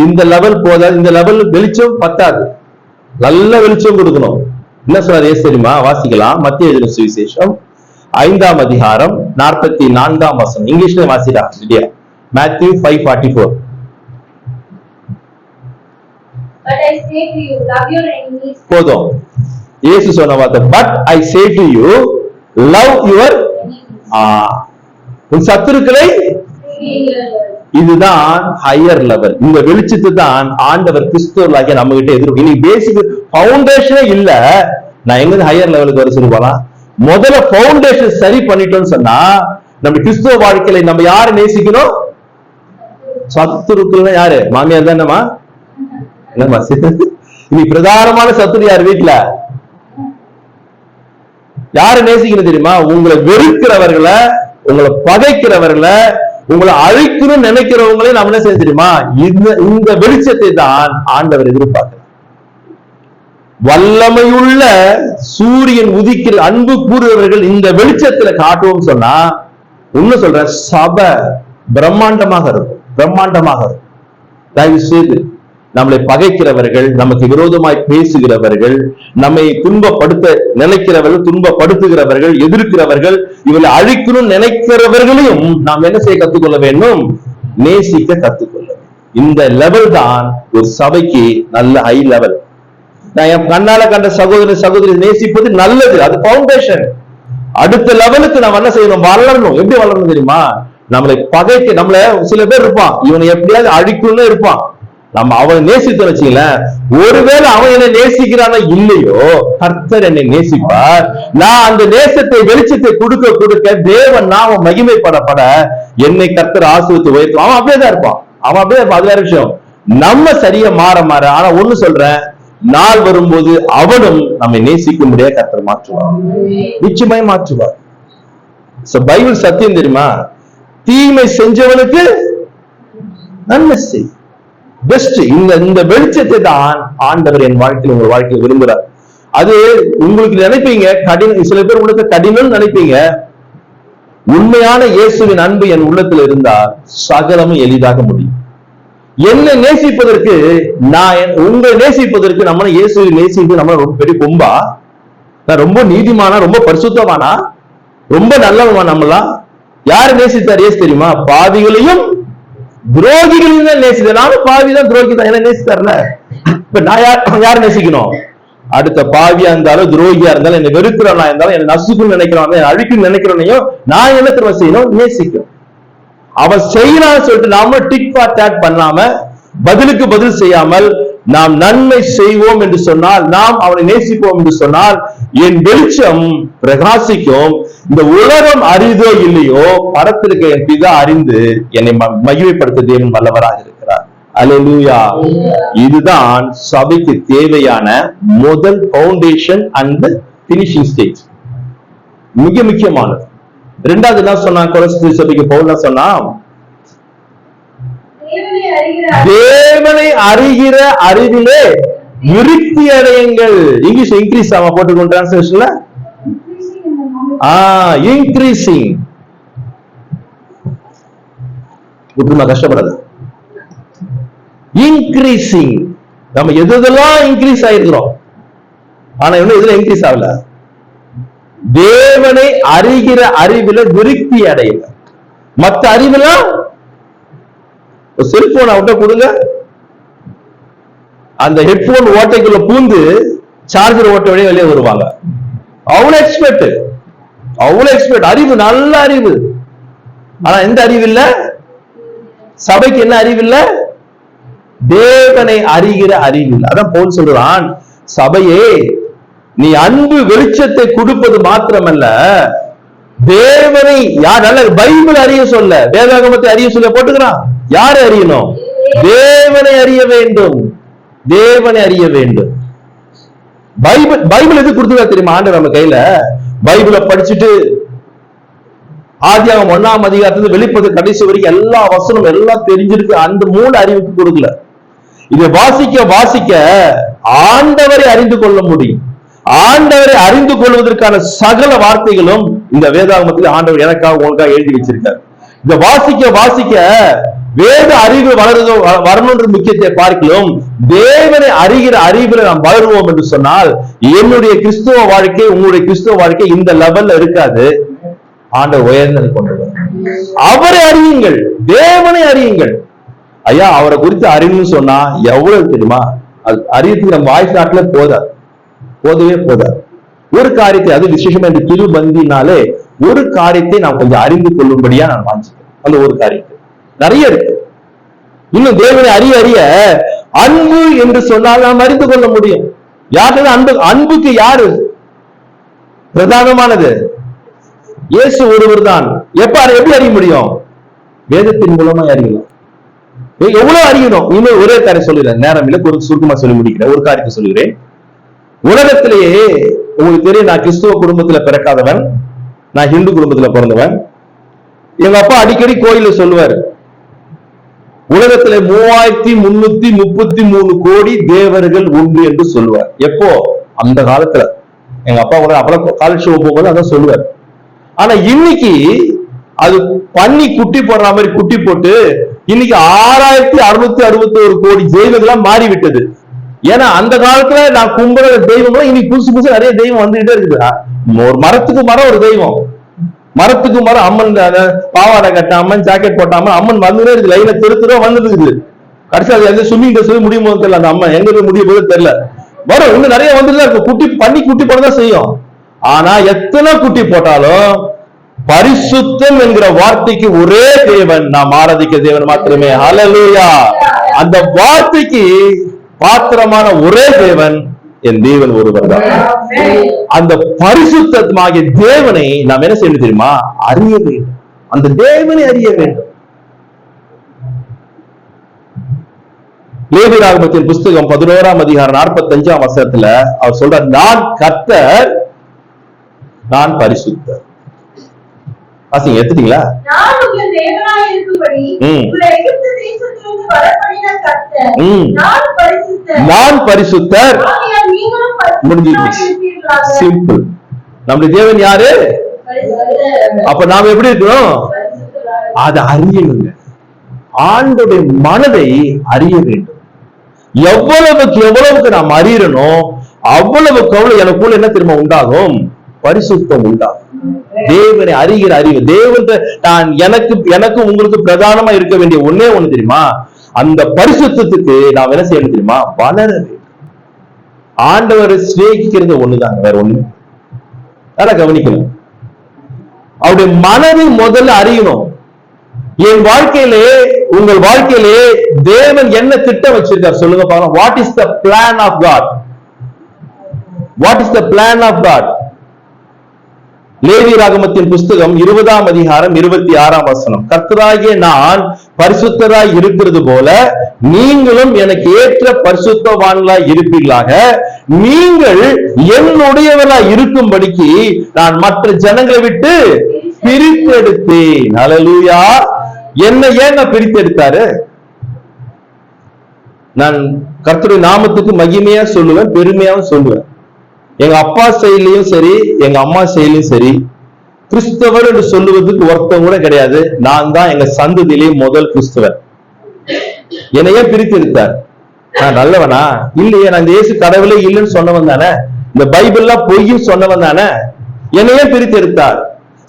இந்த லெவல் போதாது. இந்த லெவல் வெளிச்சம் பத்தாது. நல்ல வெளிச்சம் கொடுக்கணும். என்ன சொன்னார் ஏசு தெரியுமா? வாசிக்கலாம். மத்திய எழுதின சுவிசேஷம் 5ஆம் அதிகாரம் 44ஆம் வசனம். இங்கிலீஷ்ல வாசிடா. Matthew 5:44. But I say to you, love your enemies. போதும். இயேசு சொன்ன வார்த்தை, but I say to you, love your உன் சத்துருக்களை. இதுதான் ஹையர் லெவல். இந்த வெளிச்சத்தை தான் ஆண்டவர் கிறிஸ்துவர்களாகிய நம்ம கிட்ட எதிர்ப்பு. இனி பேசிக் ஃபவுண்டேஷனே இல்ல, நான் எங்க ஹையர் லெவலுக்கு வர சொல்லுவானா? முதல்ல ஃபவுண்டேஷன் சரி பண்ணிட்டோம்னு சொன்னா நம்ம கிறிஸ்துவ வாழ்க்கையில நம்ம யாரை நேசிக்கணும்? சத்துருக்கள் யாரு? மாமியார் தானேமா? என்னமா இனி பிரதானமான சத்துரு யார் வீட்டுல? யாரை நேசிக்கணும் தெரியுமா? உங்களை வெறுக்கிறவர்களை, உங்களை பகைக்கிறவர்களை, உங்களை அழிக்கணும்னு நினைக்கிறவங்களே நம்ம என்ன செய்ய தெரியுமா? இந்த வெளிச்சத்தை தான் ஆண்டவர் எதிர்பார்க்கிறார். வல்லமையுள்ள சூரியன் உதிக்கிற அன்பு கூறுபவர்கள் இந்த வெளிச்சத்துல காட்டுவோம் சொன்னா, இன்னும் சொல்ற சபை பிரம்மாண்டமாக இருக்கும். பிரம்மாண்டமாக இருக்கும். தயவு செய்து நம்மளை பகைக்கிறவர்கள், நமக்கு விரோதமாய் பேசுகிறவர்கள், நம்மை துன்பப்படுத்த நினைக்கிறவர்கள், துன்பப்படுத்துகிறவர்கள், எதிர்க்கிறவர்கள், இவர்களை அழிக்கணும் நினைக்கிறவர்களையும் நாம் என்ன செய்ய கத்துக்கொள்ள வேண்டும்? நேசிக்க கத்துக்கொள்ள வேண்டும். இந்த லெவல் தான் ஒரு சபைக்கு நல்ல ஹை லெவல். நான் என் கண்ணால கண்ட சகோதரி நேசிப்பது நல்லது, அது பவுண்டேஷன். அடுத்த லெவலுக்கு நாம் என்ன செய்யணும்? வளரணும். எப்படி வளரணும் தெரியுமா? நம்மளை பகைக்க, நம்மள சில பேர் இருப்பான், இவனை எப்படியாவது அழிக்கணும்னு இருப்பான். நம்ம அவனை நேசித்து வச்சுக்கல, ஒருவேளை அவன் என்னை நேசிக்கிறானோ இல்லையோ, கர்த்தர் என்னை நேசிப்பார். நான் அந்த நேசத்தை வெளிச்சத்தை கொடுக்க கொடுக்க தேவன் நாம மகிமைப்படப்பட என்னை கர்த்தர் ஆசீர்வதித்து உயர்த்தும். அவன் அப்படியே தான் இருப்பான். அவன் அப்படியே இருப்பான். அது வேற விஷயம். நம்ம சரியா மாற ஆனா ஒண்ணு சொல்றேன், நாள் வரும்போது அவனும் நம்மை நேசிக்கும்படியா கர்த்தர் மாற்றுவார். நிச்சயமாய் மாற்றுவார். பைபிள் சத்தியம் தெரியுமா? தீமை செஞ்சவனுக்கு நன்மை செய். பெஸ்ட். இந்த வெளிச்சத்தை தான் ஆண்டவர் என் வாழ்க்கையில், உங்க வாழ்க்கையில் விரும்புறார். அது உங்களுக்கு நினைப்பீங்க கடினம், சில பேர் உள்ளத்தை கடினம் நினைப்பீங்க. உண்மையான இயேசுவின் அன்பு என் உள்ளத்துல இருந்தால் சகலமும் எளிதாக முடியும். என்னை நேசிப்பதற்கு, உங்களை நேசிப்பதற்கு நம்ம இயேசுவை நேசிப்பு நம்ம ரொம்ப பெரிய கொம்பா? நான் ரொம்ப நீதிமானா, ரொம்ப பரிசுத்தமானா, ரொம்ப நல்லவமா? நம்மளாம் யாரு நேசித்தார் இயேசு தெரியுமா? பாவிகளையும் துரோகிகளையும் தான் நேசித்தார். நானும் பாவி தான், துரோகி தான். என்ன நேசித்தார்ல? இப்ப நான் யார் நேசிக்கணும்? அடுத்த பாவியா இருந்தாலும் துரோகியா இருந்தாலும், என்னை வெறுக்கிறவனா இருந்தாலும், என்னை நசுக்குன்னு நினைக்கிறவன், அழிக்குன்னு நினைக்கிறவனையும் நான் என்ன தெரியுமா செய்யணும்? நேசிக்கணும். அவன் செய்யறான்னு சொல்லிட்டு நாம டிக் ஃபார் டேட் பண்ணாம, பதிலுக்கு பதில் செய்யாமல் நாம் நன்மை செய்வோம் என்று சொன்னால், நாம் அவனை நேசிப்போம் என்று சொன்னால், என் வெளிச்சம் பிரகாசிக்கும். இந்த உலகம் அறிதோ இல்லையோ, பரத்திருக்க என் பிதா அறிந்து என்னை மகிமைப்படுத்த தேவன் வல்லவராக இருக்கிறார். அல்லேலூயா. இதுதான் சபைக்கு தேவையான முதல் பவுண்டேஷன் அண்ட் பினிஷிங் ஸ்டேஜ். மிக முக்கியமானது. இரண்டாவது என்ன சொன்னா கொலோசியர் சபைக்கு பவுல் என்ன சொன்னா, தேவனை அறிகிற அறிவிலே விருத்தி அடையுங்கள். இங்கிலீஷ் இன்க்ரீஸ் ஆமா போட்டுக்கொண்டு டிரான்ஸ்லேஷன்ல இன்க்ரீசிங். விட்டுமா கஷ்டப்படாது. இன்க்ரீசிங். நம்ம எதெல்லாம் இன்க்ரீஸ் ஆயிருக்கிறோம், ஆனா இன்னும் இதுல இன்க்ரீஸ் ஆகல. தேவனை அறிகிற அறிவில விருத்தி அடையுங்க. மற்ற அறிவுலாம் செல்போன் அவட்ட கொடுங்க, அந்த ஹெட்போன் ஓட்டைக்குள்ள பூந்து சார்ஜர் ஓட்ட வழியே வெளியே வருவாங்க. அவ்வளவு எக்ஸ்பெர்ட் அறிவு, நல்ல அறிவு. ஆனா எந்த அறிவு இல்ல சபைக்கு? என்ன அறிவு இல்ல? தேவனை அறிகிற அறிவு இல்லை. அதான் பவுல் சொல்றான், சபையே நீ அன்பு வெளிச்சத்தை கொடுப்பது மாத்திரமல்ல, தேவனை யார் நல்ல பைபிள் அறிய சொல்ல, வேதாகமத்தை அறிய சொல்ல போட்டுக்கிறான். யாரை அறியணும்? தேவனை அறிய வேண்டும். தேவனை அறிய வேண்டும். பைபிள் எது கொடுத்துருக்கா தெரியுமா ஆண்டவர் நம்ம கையில? பைபிளை படிச்சுட்டு ஆதியாகமம் 1ஆம் அதிகாரத்துல வெளிப்பது கடைசி வரைக்கும் எல்லா வசனம் எல்லாம் தெரிஞ்சிருக்கு, அந்த 3 அறிவுக்கு கொடுக்கல. இதை வாசிக்க வாசிக்க ஆண்டவரை அறிந்து கொள்ள முடியும். ஆண்டவரை அறிந்து கொள்வதற்கான சகல வார்த்தைகளும் இந்த வேதாகமத்தில் ஆண்டவர் எனக்காக உனக்காக எழுதி வச்சிருக்கார். இதை வாசிக்க வாசிக்க வேத அறிவு வரணுன்ற முக்கியத்தை பார்க்கலாம். தேவனை அறிகிற அறிவில் நாம் வளருவோம் என்று சொன்னால் என்னுடைய கிறிஸ்துவ வாழ்க்கை, உங்களுடைய கிறிஸ்துவ வாழ்க்கை இந்த லெவல்ல இருக்காது. ஆண்டவர் உயர்ந்ததை கொண்டவர். அவரை அறியுங்கள், தேவனை அறியுங்கள். ஐயா அவரை குறித்து அறிவுன்னு சொன்னா எவ்வளவு தெரியுமா? அது அறியத்துக்கு நம்ம வாய்ஸ் நாட்டுல போதவே போதாது. ஒரு காரியத்தை, அது விசேஷமா இந்த திருபந்தினாலே ஒரு காரியத்தை நான் கொஞ்சம் அறிந்து கொள்ளும்படியா நான் வாஞ்சிக்கிறேன். அந்த ஒரு காரியத்தை நிறைய இருக்கு. இன்னும் தேவனை அறிய அறிய அன்பு என்று சொன்னால் நாம் அறிந்து கொள்ள முடியும். யாரு அன்பு? அன்புக்கு யாரு பிரதானமானது? இயேசு ஒருவர் தான். எப்படி அறிய முடியும்? வேதத்தின் மூலமா அறியலாம். எவ்வளவு அறியணும்? இன்னும் ஒரே காரியம் சொல்லுறேன், நேரம் இல்லை, ஒரு சுருக்கமா சொல்லி முடிக்கிறேன். ஒரு காரியத்தை சொல்லுகிறேன். உலகத்திலேயே உங்களுக்கு தெரியும், நான் கிறிஸ்துவ குடும்பத்துல பிறக்காதவன், நான் ஹிந்து குடும்பத்துல பிறந்தவன். எங்க அப்பா அடிக்கடி கோயில சொல்லுவார், உலகத்துல 3333 கோடி தேவர்கள் உண்டு என்று சொல்லுவார். எப்போ? அந்த காலத்துல எங்க அப்பா கூட அப்பெல்லாம் காலேஜ் போகும்போது அதான் சொல்லுவார். ஆனா இன்னைக்கு அது பண்ணி குட்டி போடுற மாதிரி குட்டி போட்டு இன்னைக்கு 6661 கோடி தெய்வங்களா மாறிவிட்டது. ஏன்னா அந்த காலத்துல நான் கும்புற தெய்வங்களும் இன்னைக்கு புதுசு புதுசு நிறைய தெய்வம் வந்துகிட்டே இருக்குது. ஒரு மரத்துக்கு மரம் ஒரு தெய்வம், மரத்துக்கு மரம் அம்மன், பாவாடை கட்ட அம்மன், ஜாக்கெட் போட்ட அம்மன், அம்மன் வந்துட்டே இருக்கு. லைன்ல தெரு வந்துட்டு இருக்குது. கடைசி அது எந்த ஸ்விம்மிங் சொல்லி முடியும் போது தெரியல, அந்த அம்மன் எங்க போய் முடிய போது தெரியல. வரும் இன்னும் நிறைய வந்துட்டுதான் இருக்கு. குட்டி பண்ணி குட்டி போடதான் செய்யும். ஆனா எத்தனை குட்டி போட்டாலும் பரிசுத்தம் என்கிற வார்த்தைக்கு ஒரே தேவன், நாம் ஆராதிக்க தேவன் மாத்திரமே. ஹல்லேலூயா. அந்த வார்த்தைக்கு பாத்திரமான ஒரே தேவன் என் தேவன் ஒருவர் தான். அந்த பரிசுத்தமாகிய தேவனை நாம் என்ன செய்ய தெரியுமா? அறிய வேண்டும். அந்த தேவனை அறிய வேண்டும். லேவியராகமத்தின் புஸ்தகம் 11ஆம் அதிகாரம் 45ஆம் வசனத்துல அவர் சொல்றார், நான் கர்த்தர், நான் பரிசுத்தர். வாசிங்க, எடுத்துட்டீங்களா? நான் பரிசுத்தர். முடிஞ்சிருச்சு. சிம்பிள். நம்முடைய தேவன் யாரு? அப்ப நாம் எப்படி இருக்கிறோம்? அதை அறியணுங்க. ஆண்டோடைய மனதை அறிய வேண்டும். எவ்வளவுக்கு நாம் அறியணும், அவ்வளவுக்கு அவ்வளவு எனக்குள்ள என்ன தெரியுமா உண்டாகும்? பரிசுத்தம் உண்டாகும். தேவனை அறிகிற அறிவு. தேவன் நான் எனக்கு உங்களுக்கு பிரதானமா இருக்க வேண்டிய ஒண்ணே ஒண்ணு தெரியுமா? அந்த பரிசுத்தத்துக்கு நாம் என்ன செய்யணும் தெரியுமா? வளர வேண்டும். ஆண்டவரை சிநேகிக்கிறது ஒண்ணுதாங்க, வேற ஒண்ணு. அதை கவனிக்கணும். அவருடைய மனதை முதல்ல அறியணும். என் வாழ்க்கையிலே, உங்கள் வாழ்க்கையிலே தேவன் என்ன திட்டம் வச்சிருக்கார் சொல்லுங்க பாருங்க. What is the plan of God? What is the plan of God? லேவியராகமத்தின் புஸ்தகம் 20ஆம் அதிகாரம் 26ஆம் வசனம். கர்த்தராகிய நான் பரிசுத்தராய் இருக்கிறது போல நீங்களும் எனக்கு ஏற்ற பரிசுத்தவான்களாய் இருப்பீர்களாக. நீங்கள் என்னுடையவர்களாய் இருக்கும்படிக்கு நான் மற்ற ஜனங்களை விட்டு பிரித்தெடுத்தேன். ஹல்லேலூயா. என்ன ஏங்க பிரித்தெடுத்தாரு? நான் கர்த்தருடைய நாமத்துக்கு மகிமையா சொல்லுவேன், பெருமையாவும் சொல்லுவேன். எங்க அப்பா செயலையும் சரி, எங்க அம்மா செயலையும் சரி, கிறிஸ்தவர் என்று சொல்லுவதற்கு ஒருத்தம் கூட கிடையாது. நான் தான் எங்க சந்ததியிலே முதல் கிறிஸ்தவர். என்னையே பிரித்து எடுத்தார். நான் நல்லவனா? இல்லையே. நான் இந்த இயேசு கடவுளே இல்லைன்னு சொன்னவன் தானே, இந்த பைபிள்லாம் பொய்யும் சொன்னவன் தானே. என்னையே பிரித்து எடுத்தார்.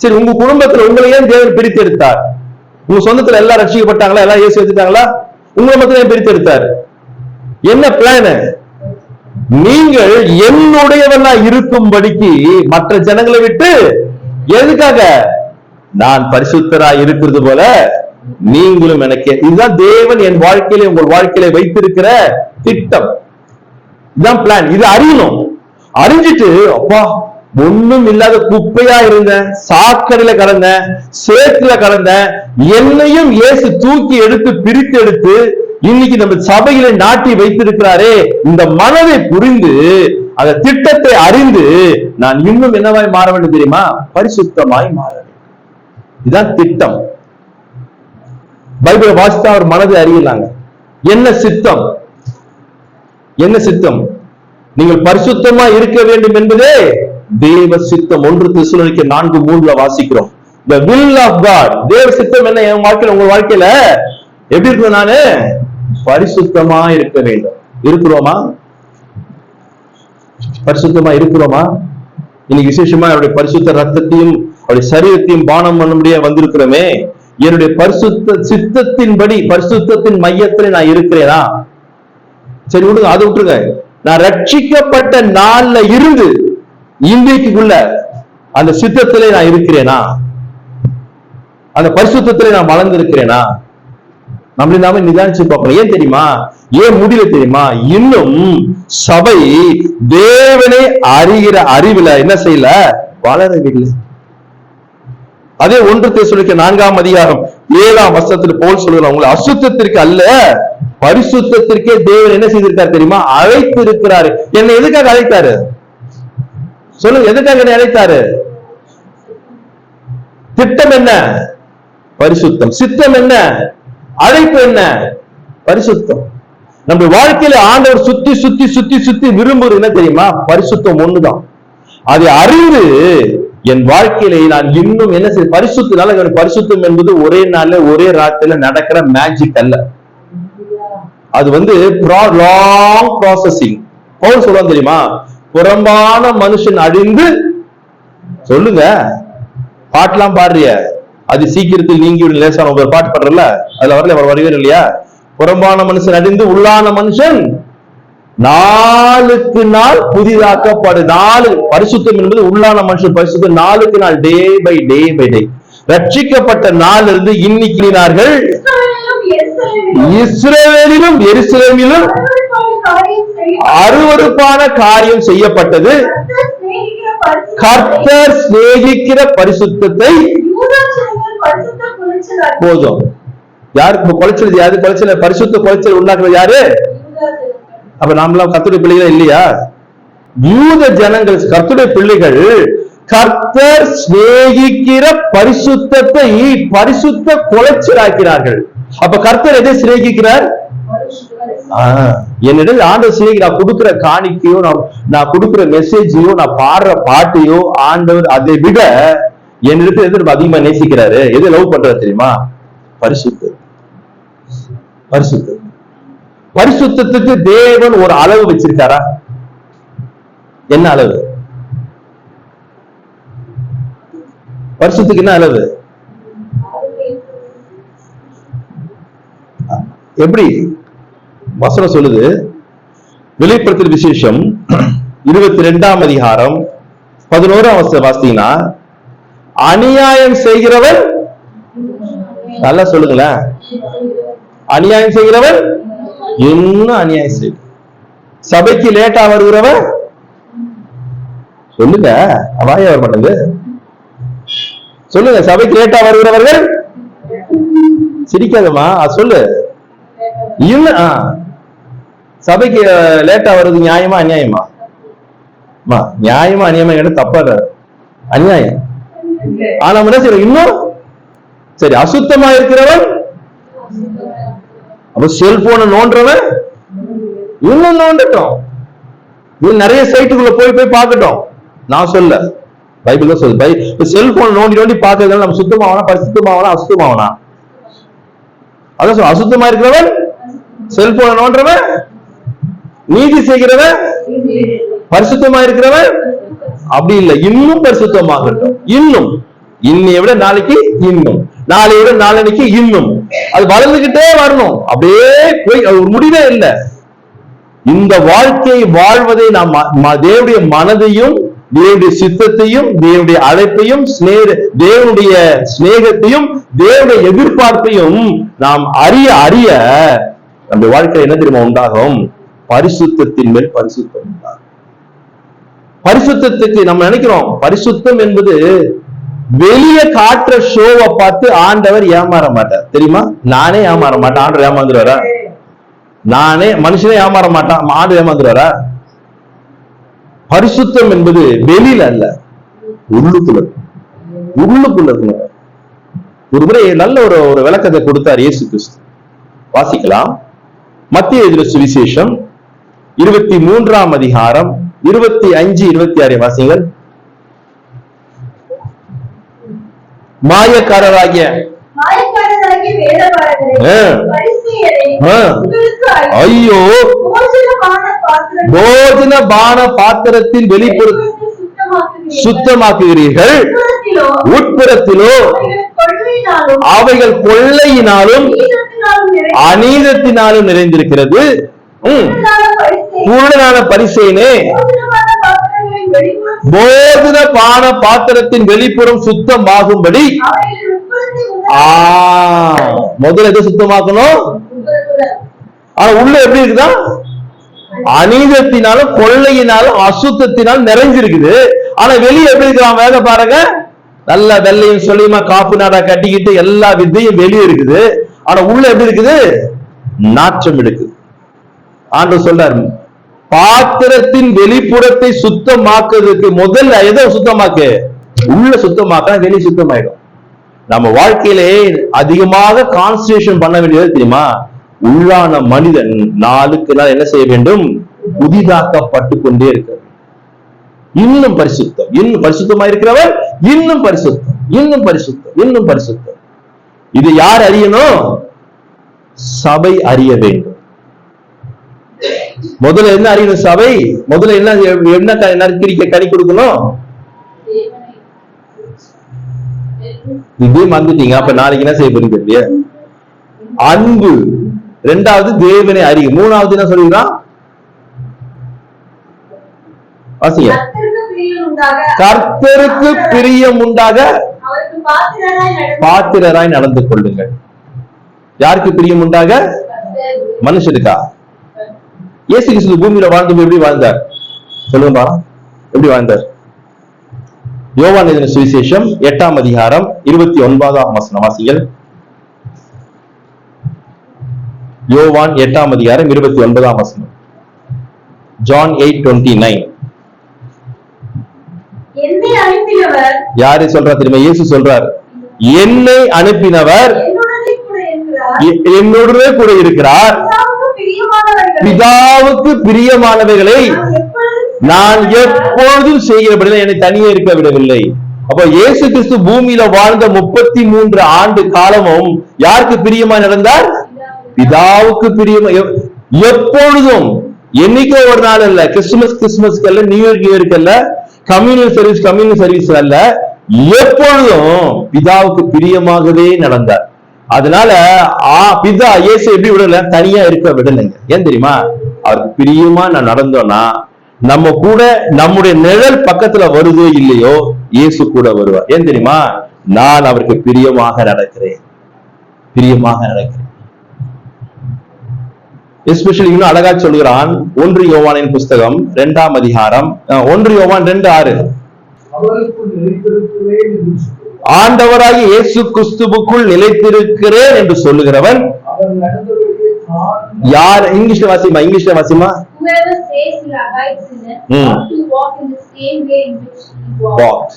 சரி, உங்க குடும்பத்துல உங்களை ஏன் தேவன் பிரித்து எடுத்தார்? உங்க சொந்தத்துல எல்லாம் ரட்சிக்கப்பட்டாங்களா? எல்லாம் இயேசு எடுத்துட்டாங்களா? உங்களை மட்டும் ஏன் பிரித்து எடுத்தார்? என்ன பிளான்? நீங்கள் என்னுடையவனா இருக்கும்படிக்கு மற்ற ஜனங்களை விட்டு. எதுக்காக? நான் பரிசுத்தரா இருக்கிறது போல நீங்களும் எனக்கு. இதுதான் தேவன் என் வாழ்க்கையில உங்கள் வாழ்க்கையில வைத்திருக்கிற திட்டம். இதுதான் பிளான். இது அறியணும். அறிஞ்சிட்டு அப்பா ஒண்ணும் இல்லாத குப்பையா இருந்தேன், சாக்கடையில கடந்தேன், சேத்துல கடந்தேன், என்னையும் இயேசு தூக்கி எடுத்து பிரித்து எடுத்து இன்னைக்கு நம்ம சபையில நாட்டி வைத்திருக்கிறாரே, இந்த மனதை புரிந்து அந்த திட்டத்தை அறிந்து நான் இன்னும் என்னவாய் மாற வேண்டும் தெரியுமா? பரிசுத்தமாய் மாற வேண்டும். இதுதான் திட்டம். பைபிளை வாசித்தா அவர் மனதை அறியலாங்க. என்ன சித்தம்? என்ன சித்தம்? நீங்கள் பரிசுத்தமா இருக்க வேண்டும் என்பதே தேவ சித்தம். 1 தெசலோனிக்கேயர் 4:3 வாசிக்கிறோம். The will of God. தேவ சித்தம் என்ன? என் வாழ்க்கையில உங்க வாழ்க்கையில எப்படி இருக்கும்? நானு பரிசுத்தமா இருக்க வேண்டும். இருக்கிறோமா? பரிசுத்தமா இருக்கிறோமா? இன்னைக்கு விசேஷமா அவருடைய பரிசுத்த ரத்தத்தையும் அவருடைய சரீரத்தையும் பானம் பண்ண முடிய வந்திருக்கிறோமே. என்னுடைய பரிசுத்த சித்தத்தின்படி பரிசுத்தத்தின் மையத்தில் நான் இருக்கிறேனா? சரி விடுங்க, அதை விட்டுருங்க. நான் ரட்சிக்கப்பட்ட நாள்ல இருந்து இன்றைக்குள்ள அந்த சித்தத்திலே நான் இருக்கிறேனா? அந்த பரிசுத்தத்திலே நான் வளர்ந்து இருக்கிறேனா? நம்மளை நாம நிதானிச்சு பார்க்கணும். ஏன் தெரியுமா? ஏன் முடியல தெரியுமா? இன்னும் சபை தேவனை அறிகிற அறிவுல என்ன செய்யல? வளரவில்லை. அதே 1 தெசலோனிக்கேயர் 4:7 போல் சொல்லுறாங்க, உங்களை அசுத்தத்திற்கு அல்ல பரிசுத்தத்திற்கே தேவன் என்ன செய்திருக்கார் தெரியுமா? அழைத்து இருக்கிறாரு. என்னை எதுக்காக அழைத்தாரு? சொல்லுங்க, எதுக்காக என்னை அழைத்தாரு? திட்டம் என்ன? பரிசுத்தம். சித்தம் என்ன? அழைப்பு என்ன? பரிசுத்தம். நம்ம வாழ்க்கையில ஆண்டவர் சுத்தி சுத்தி சுத்தி சுத்தி விரும்புறது என்ன தெரியுமா? பரிசுத்தம் ஒண்ணுதான். அதை அறிந்து என் வாழ்க்கையில நான் இன்னும் என்ன செய்ய? பரிசுத்தனால. பரிசுத்தம் என்பது ஒரே நாள்ல ஒரே ராத்திரில நடக்கிற மேஜிக் அல்ல. அது லாங் ப்ராசஸிங். பவுல் சொல்லுவாங்க தெரியுமா? புறம்பான மனுஷன் அழிந்து. சொல்லுங்க, பாட்டெல்லாம் பாடுறிய, அது சீக்கிரத்தில் நீங்கி லேசான ஒரு பாட்டு பாடுறல, அதுல வரல வருவார் இல்லையா? புறம்பான மனுஷன் அழிந்து உள்ளான மனுஷன் நாளுக்கு நாள் புதிதாக்கப்படு. பரிசுத்தம் என்பது உள்ளான மனுஷன் பரிசுத்தம் நாளுக்கு நாள், day by day by day. ரட்சிக்கப்பட்ட நாள் இருந்து இன்னைக்கு இஸ்ரவேலிலும் எருசலேமிலும் அருவருப்பான காரியம் செய்யப்பட்டது. கர்த்தர் சிநேகிக்கிற பரிசுத்தத்தை போதும். யாருக்கு குலைச்சல்? யாரு குலைச்சல்? பரிசுத்த குலைச்சல் உண்டாக்குறது யாரு? அப்ப நாமெல்லாம் கர்த்தருடைய பிள்ளைகள் இல்லையா? யூத ஜனங்கள் கர்த்தருடைய பிள்ளைகள். கர்த்தர் சிநேகிக்கிற பரிசுத்தத்தை பரிசுத்த குலைச்சலாக்கிறார்கள். அப்ப கர்த்தர் எதை சிநேகிக்கிறார்? என்னிடம் ஆண்டவர் சிநேகிக்கிறார். கொடுக்கிற காணிக்கையோ, நான் கொடுக்கிற மெசேஜையோ, நான் பாடுற பாட்டையோ ஆண்டவர் அதை விட என்னிடத்தில் எது அதிகமா நேசிக்கிறாரு? எதை லவ் பண்றாரு தெரியுமா? பரிசுத்தம். பரிசுத்தம். பரிசுத்தத்துக்கு தேவன் ஒரு அளவு வச்சிருக்காரா? என்ன அளவு? பரிசுத்துக்கு என்ன அளவு? எப்படி வசனம் சொல்லுது? வெளிப்படுத்தல் விசேஷம் 22ஆம் அதிகாரம் 11ஆம் வசனம் வாசித்தீங்கன்னா, அநியாயம் செய்கிறவன், நல்லா சொல்லுங்களேன், அநியாயம் செய்கிறவன் இன்னும் அநியாயம் செய்ய. சபைக்கு லேட்டா வருகிறவன், சொல்லுங்க, அவாய வர மாட்டேங்குது, சொல்லுங்க, சபைக்கு லேட்டா வருகிறவர்கள் சிரிக்காதம்மா, சொல்லு. இல்ல சபைக்கு லேட்டா வருது நியாயமா அநியாயமா? நியாயமா அநியாயமா கேட்ட தப்பா அநியாயம். ஆனா என்ன செய்யணும்? இன்னும் சரி, அசுத்தமா இருக்கிறவன், அப்ப செல்போனை நோன்றவன் இன்னும் நோண்டட்டும். நிறைய சைட்டுக்குள்ள போய் பார்க்கட்டும். நான் சொல்ல, பைபிள் தான் சொல்லு. செல்போன் நோண்டி பார்க்கறதுனால நம்ம சுத்தமாவனா, பரிசுத்தமாவனா, அசுத்தமாவனா? அதான் சொல்ல, அசுத்தமா இருக்கிறவன், செல்போனை நோன்றவன், நீதி செய்கிறவன், பரிசுத்தமா இருக்கிறவன் அப்படி இல்லை, இன்னும் பரிசுத்தமாகட்டும். இன்னும் இன்னைய விட நாளைக்கு இன்னும், நாளைய விட நாளைக்கு இன்னும், அது வளர்ந்துகிட்டே வரணும். அப்படியே போய் ஒரு முடிவே இல்லை. இந்த வாழ்க்கையை வாழ்வதை நாம் தேவனுடைய மனதையும், தேவனுடைய சித்தத்தையும், தேவனுடைய அழைப்பையும், தேவனுடைய சிநேகத்தையும், தேவனுடைய எதிர்பார்ப்பையும் நாம் அறிய அறிய நம்முடைய வாழ்க்கையில் என்ன தெரியுமா உண்டாகும்? பரிசுத்தத்தின் மேல் பரிசுத்தம் உண்டாகும். பரிசுத்தத்துக்கு நம்ம நினைக்கிறோம், பரிசுத்தம் என்பது வெளியே காட்டுற ஷோவை பார்த்து ஆண்டவர் ஏமாற மாட்டார். தெரியுமா? நானே ஏமாற மாட்டேன், ஆண்டவர் ஏமாந்துருவாரா? நானே மனுஷனே ஏமாற மாட்டான், ஆண்டவர் ஏமாந்துருவாரா? பரிசுத்தம் என்பது வெளியில அல்ல, உள்ளுக்குள்ள இருக்கணும். ஒரு முறை நல்ல ஒரு விளக்கத்தை கொடுத்தார் இயேசு கிறிஸ்து. வாசிக்கலாம். மத்திய எழுதின சுவிசேஷம் 23ஆம் அதிகாரம் 25, 26 வாசிங்கள். மாயக்காரராகிய ஐயோ, போஜன பான பாத்திரத்தின் வெளிப்புற சுத்தமாக்குகிறீர்கள், உட்புறத்திலோ அவைகள் கொள்ளையினாலும் அநீதத்தினாலும் நிறைந்திருக்கிறது. பூரணான பரிசேயனே, போஜன பான பாத்திரத்தின் வெளிப்புறம் சுத்தமாகும்படி முதல்ல எதை சுத்தமாக்கணும்? ஆனா உள்ள எப்படி இருக்குதா? அநீதத்தினாலும் கொள்ளையினாலும் அசுத்தத்தினாலும் நிறைஞ்சிருக்குது. ஆனா வெளியே எப்படி இருக்கலாம்? வேக பாருங்க, நல்ல வெள்ளையும் சொல்லியுமா காப்பு நாடா கட்டிக்கிட்டு எல்லா வித்தையும் வெளியே இருக்குது. ஆனா உள்ள எப்படி இருக்குது? நாற்றம் எடுக்குது. ஆண்டவர் சொல்றாரு, பாத்திரத்தின் வெளிப்புறத்தை சுத்தமாக்குறதுக்கு முதல்ல எதை சுத்தமாக்கு? உள்ள சுத்தமாக்க வெளியே சுத்தமாயிடும். நம்ம வாழ்க்கையிலே அதிகமாக கான்சன்ட்ரேஷன் பண்ண வேண்டியது தெரியுமா? உள்ளான மனிதன் நாளுக்கு நாள் என்ன செய்ய வேண்டும்? புதிதாக்கப்பட்டு கொண்டே இருக்க. இன்னும் பரிசுத்தம், இன்னும் பரிசுத்தமா இருக்கிறவர், இன்னும் பரிசுத்தம், இன்னும் பரிசுத்தம், இன்னும் பரிசுத்தம். இது யார் அறியணும்? சபை அறிய வேண்டும். முதல்ல என்ன அறியணும்? சபை முதல்ல என்ன கனி கொடுக்கணும்? இதே மறந்துட்டீங்க. அப்ப நாளைக்கு என்ன செய்ய போறீங்க? அன்பு. இரண்டாவது தேவனை அறிய. மூணாவது என்ன சொல்லுகிறான்? கர்த்தருக்கு பிரியம் உண்டாக பாத்திரராய் நடந்து கொள்ளுங்கள். யாருக்கு பிரியம் உண்டாக? மனுஷனுக்கா? இயேசு கிறிஸ்து பூமியில வாழ்ந்து எப்படி வாழ்ந்தார் சொல்லுங்க பாரா. எப்படி வாழ்ந்தார்? யோவான் எழுதின சுவிசேஷம் 8ஆம் அதிகாரம் 29ஆம் வசனம் வாசிங்கள். யோவான் 8ஆம் அதிகாரம் 29ஆம் வசனம். John 8:29. யாரு சொல்றா தெரியுமா? இயேசு சொல்றார், என்னை அனுப்பினவர் என்னுடனே கூட இருக்கிறார், பிதாவுக்கு பிரியமானவைகளை நான் எப்பொழுதும் செய்கிறபடி என்னை தனியே இருக்க விடவில்லை. அப்ப இயேசு கிறிஸ்து பூமியில வாழ்ந்த 33 ஆண்டு காலமும் யாருக்கு பிரியமா நடந்தார்? பிதாவுக்கு பிரியமா. எப்பொழுதும், என்னைக்கோ ஒரு நாள் அல்ல, கிறிஸ்துமஸ்க்கு அல்ல, நியூ இயருக்கு அல்ல, கம்யூனியன் சர்வீஸ் அல்ல, எப்பொழுதும் பிதாவுக்கு பிரியமாகவே நடந்தார். அதனால பிதா இயேசு எப்படி விடல? தனியா இருக்க விடலைங்க. ஏன் தெரியுமா? அவருக்கு பிரியமா நான் நடந்தோம்னா நம்ம கூட நம்முடைய நிழல் பக்கத்துல வருதோ இல்லையோ இயேசு கூட வருவார். ஏன் தெரியுமா? நான் அவருக்கு பிரியமாக நடக்கிறேன், பிரியமாக நடக்கிறேன். எஸ்பெஷலி இன்னும் அழகா சொல்கிறான் 1 யோவானின் புஸ்தகம் 2ஆம் அதிகாரம் 1 யோவான் 2:6. ஆண்டவராகிய இயேசு கிறிஸ்துவுக்குள் நிலைத்திருக்கிறேன் என்று சொல்லுகிறவன் யார்? இங்கிலீஷ்ல Wasima. Whoever says he abides in it ought to walk in the same way in which he walked.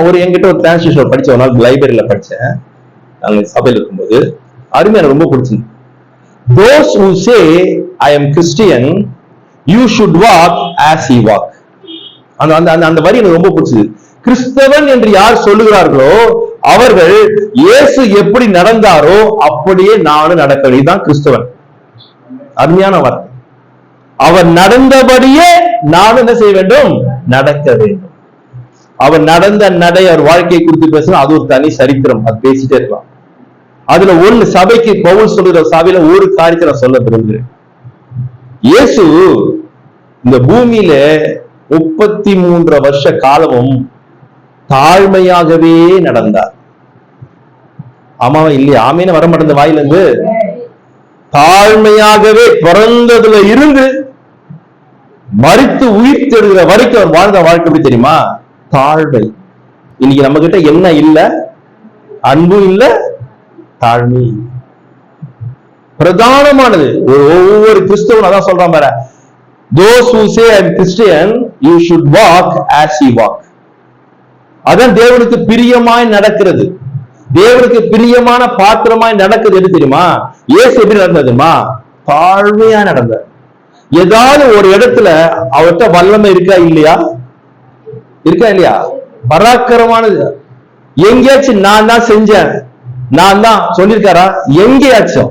ஒரு என்கிட்ட ஒரு டிரான்ஸ்லேஷன் படிச்ச ஒரு நாள் லைப்ரரியில படிச்சேன். நாங்க சபையில் இருக்கும்போது அருமையான ரொம்ப பிடிச்சது. Those who say I am Christian, you should walk as he walk. அந்த வரி எனக்கு ரொம்ப பிடிச்சது. கிறிஸ்தவன் என்று யார் சொல்லுகிறார்களோ அவர்கள் இயேசு எப்படி நடந்தாரோ அப்படியே நானும் நடக்க வேண்டியதுதான் கிறிஸ்தவன். அருமையான வார்த்தை. அவர் நடந்தபடியே நானும் என்ன செய்ய வேண்டும்? நடக்க வேண்டும். அவர் நடந்த நடை, அவர் வாழ்க்கையை குறித்து பேசணும், அது ஒரு தனி சரித்திரம், அது பேசிட்டே இருக்கலாம். அதுல ஒண்ணு சபைக்கு பவுல் சொல்லுகிற சபையில ஒரு காரியத்தை நான் சொல்ல விரும்புகிறேன். இயேசு இந்த பூமியில 33 வருஷ காலமும் தாழ்மையாகவே நடந்தார். ஆமாவா இல்லையா? ஆமீன வர மாட்டேன் வாயில இருந்து. தாழ்மையாகவே பிறந்ததுல இருந்து மரித்து உயிர் தெழுகிற வரைக்கும் அவர் வாழ்ந்த வாழ்க்கை எப்படி தெரியுமா? தாழ்மை. இன்னைக்கு நம்ம கிட்ட என்ன இல்ல? அன்பு இல்ல, தாழ்மை. பிரதானமானது ஒவ்வொரு கிறிஸ்தவன் அதான் சொல்றான் பாரு. Those who say I am Christian, you should walk as he walk. அதான் தேவனுக்கு பிரியமாய் நடக்கிறது. தேவனுக்கு பிரியமான பாத்திரமாய் நடக்குது. எது தெரியுமா? இயேசு எப்படி நடந்ததுமா? தாழ்மையா நடந்தார். ஏதாவது ஒரு இடத்துல அவர்கிட்ட வல்லமை இருக்கா இல்லையா? இருக்கா இல்லையா? பராக்கிரமானது. எங்கேயாச்சும் நான் தான் செஞ்சேன், நான் தான் சொல்லியிருக்காரா? எங்கேயாச்சும்?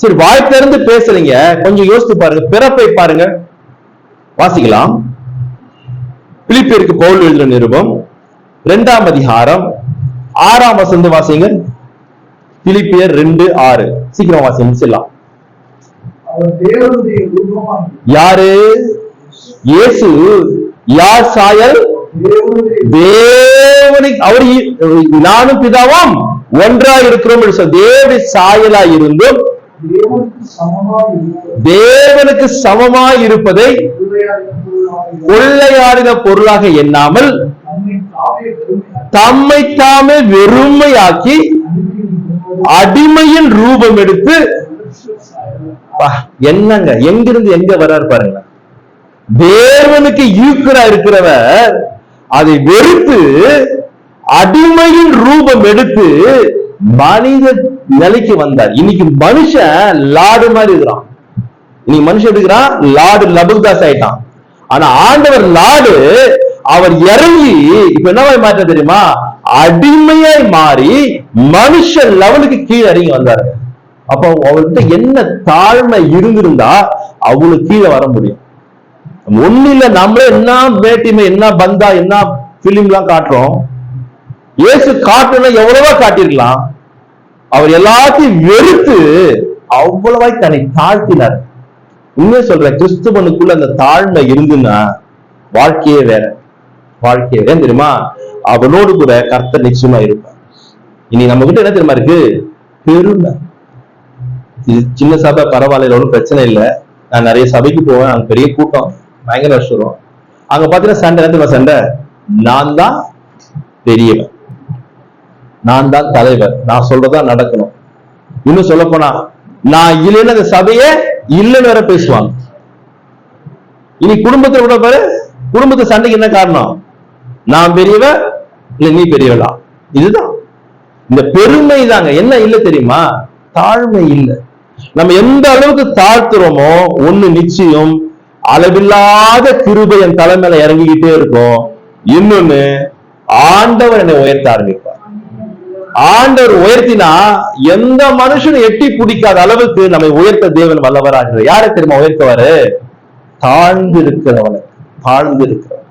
சரி, வாய் திறந்து பேசுறீங்க, கொஞ்சம் யோசித்து பாருங்க. பிறப்பை பாருங்க. வாசிக்கலாம். பிலிப்பியருக்கு பவுல் எழுதின நிருபம் 2ஆம் அதிகாரம் 6ஆம் வசனம் வாசிங்க. பிலிப்பியர் 2:6. சீக்கிரம் வாசி முடிச்சிடலாம். யாரு? இயேசு. யார் சாயல்? தேவனுக்கு. அவர் நானும் பிதாவும் ஒன்றாய் இருக்கிறோம். தேவனுடைய சாயலாய் இருந்தும் தேவனுக்கு சமமாய் இருப்பதை கொள்ளையாடின பொருளாக எண்ணாமல் தம்மை தாமே வெறுமையாக்கி அடிமையின் ரூபம் எடுத்து, என்னங்க எங்கிருந்து எங்க வர்றாரு பாருங்க. தேவனுக்கு ஈக்குவலா இருக்கிறவர் அதை வெறுத்து அடிமையின் ரூபம் எடுத்து மனித நிலைக்கு வந்தார். இன்னைக்கு மனுஷன் லாடு மாதிரி இருக்கிறான். இன்னைக்கு மனுஷன் எடுக்கிறான், லாடு லபுதாஸ் ஆயிட்டான். ஆனா ஆண்டவர் லாடு, அவர் இறங்கி இப்ப என்னவாய் மாற்ற தெரியுமா? அடிமையாய் மாறி மனுஷன் லெவலுக்கு கீழே இறங்கி வந்தாரு. அப்ப அவர்கிட்ட என்ன தாழ்மை இருந்திருந்தா அவளுக்கு கீழே வர முடியும்? ஒண்ணு இல்ல, நம்மளே என்ன வேட்டிமை, என்ன பந்தா, என்ன பிலிம் எல்லாம் காட்டுறோம். இயேசு காட்டணும் எவ்வளவா காட்டிருக்கலாம். அவர் எல்லாத்தையும் வெறுத்து அவ்வளவாய் தன்னை தாழ்த்தினார். உண்மையை சொல்ற, கிறிஸ்துவனுக்குள்ள அந்த தாழ்மை இருந்துன்னா வாழ்க்கையே வேற. வாழ்க்கையே வேற தெரியுமா? அவனோடு கூட கர்த்தர் நிச்சயமா இருப்பார். இனி நம்ம கிட்ட என்ன தெரியுமா இருக்கு? பெருமை. இது சின்ன சபை பரவாயில்ல, ஒன்றும் பிரச்சனை இல்லை. நான் நிறைய சபைக்கு போவேன், அங்க பெரிய கூட்டம், பயங்கர வருஷம் வரும். அங்க பாத்தீங்கன்னா சண்டை, என்ன தெரியுமா சண்டை? நான் தான் பெரியவன், நான் தான் தலைவர், நான் சொல்றதா நடக்கணும். இன்னும் சொல்ல போனா நான் இல்லைன்னு அந்த சபையே இல்லைன்னு வேற பேசுவாங்க. இனி குடும்பத்துல கூட பாரு, குடும்பத்து சண்டைக்கு என்ன காரணம்? நான் பெரியவ இல்ல நீ பெரியவளா? இதுதான் இந்த பெருமை தாங்க. என்ன இல்ல தெரியுமா? தாழ்மை இல்லை. நம்ம எந்த அளவுக்கு தாழ்த்துறோமோ ஒண்ணு நிச்சயம், அளவில்லாத கிருபை என் தலைமையில இறங்கிக்கிட்டே இருக்கும். இன்னொன்னு, ஆண்டவர் என்னை உயர்த்த ஆரம்பிப்பார். ஆண்டவர் உயர்த்தினா எந்த மனுஷனும் எட்டி பிடிக்காத அளவுக்கு நம்மை உயர்த்த தேவன் வல்லவராகிறார். யாரை தெரியுமா உயர்த்தவாரு? தாழ்ந்து இருக்கிறவனை. தாழ்ந்து இருக்கிறவன்.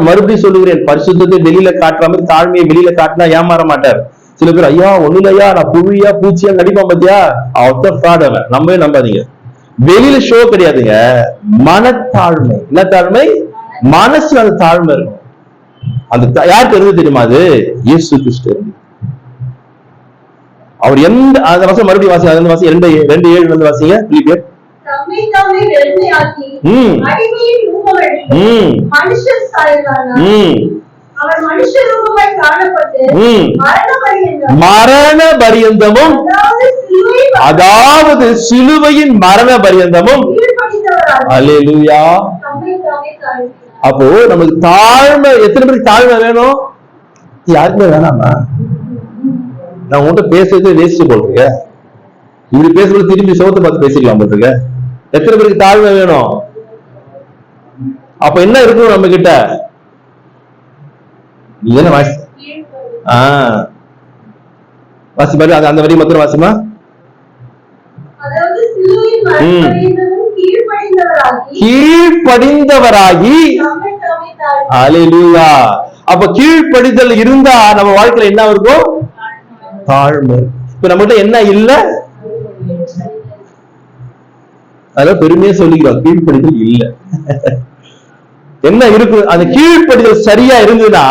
மறுபடியும் சொல்லுகிறேன், பரிசுத்தத்தை வெளியில காட்டுற மாதிரி தாழ்மையை வெளியில காட்டினா ஏமாற மாட்டார். சில பேர் ஐயா ஒண்ணு இல்லையா, நான் புழுவியா பூச்சியா நடிப்பான் பாத்தியா, அவர்தான் ஃப்ராட். அவன் நம்பவே நம்பாதீங்க. வெளியில ஷோ கிடையாதுங்க. மனத்தாழ்மை. என்ன தாழ்மை? மனசு அந்த தாழ்மை இருக்கும். அந்த யாருக்கு இருந்து தெரியுமா? அது இயேசு கிறிஸ்து. அவர் எந்த அந்த வசனம் மறுபடியும் வாசி, அந்த வாசி 2:7 வந்து வாசிங்க. பிலிப்பியர் அவர் மனுஷ ரூபமாய் காணப்பட்டு ம். மரண பரியந்தமும் அதாவது சிலுவையின் மரண பரியந்தமும் அல்லேலூயா. அப்போ நமக்கு தாழ்மை, எத்தனை பேருக்கு தாழ்மை வேணும்? யாருக்குமே வேணாமா? நான் உங்கள்கிட்ட பேசுறதே வேஸ்ட் போட்டிருக்க, இப்படி பேசுறது திரும்பி சோத்து பார்த்து பேசிக்கலாம் போட்டிருக்க. எத்தனை பேருக்கு தாழ்மை வேணும்? அப்ப என்ன இருக்கணும் நம்ம கிட்ட? நீ என்ன வாசி வாசி பாரு, அந்த வரி மாத்திரம் வாசிமா. கீழ்ப்படிந்தவராகி அல்லேலூயா. அப்ப கீழ்ப்படிதல் இருந்தா நம்ம வாழ்க்கையில என்ன இருக்கும்? தாழ்மை. இப்ப நம்மகிட்ட என்ன இல்ல? அதெல்லாம் பெருமையா சொல்லிக்கிறோம், கீழ்ப்படிதல் இல்ல. என்ன இருக்கு? அந்த கீழ்ப்படிதல் சரியா இருந்ததுன்னா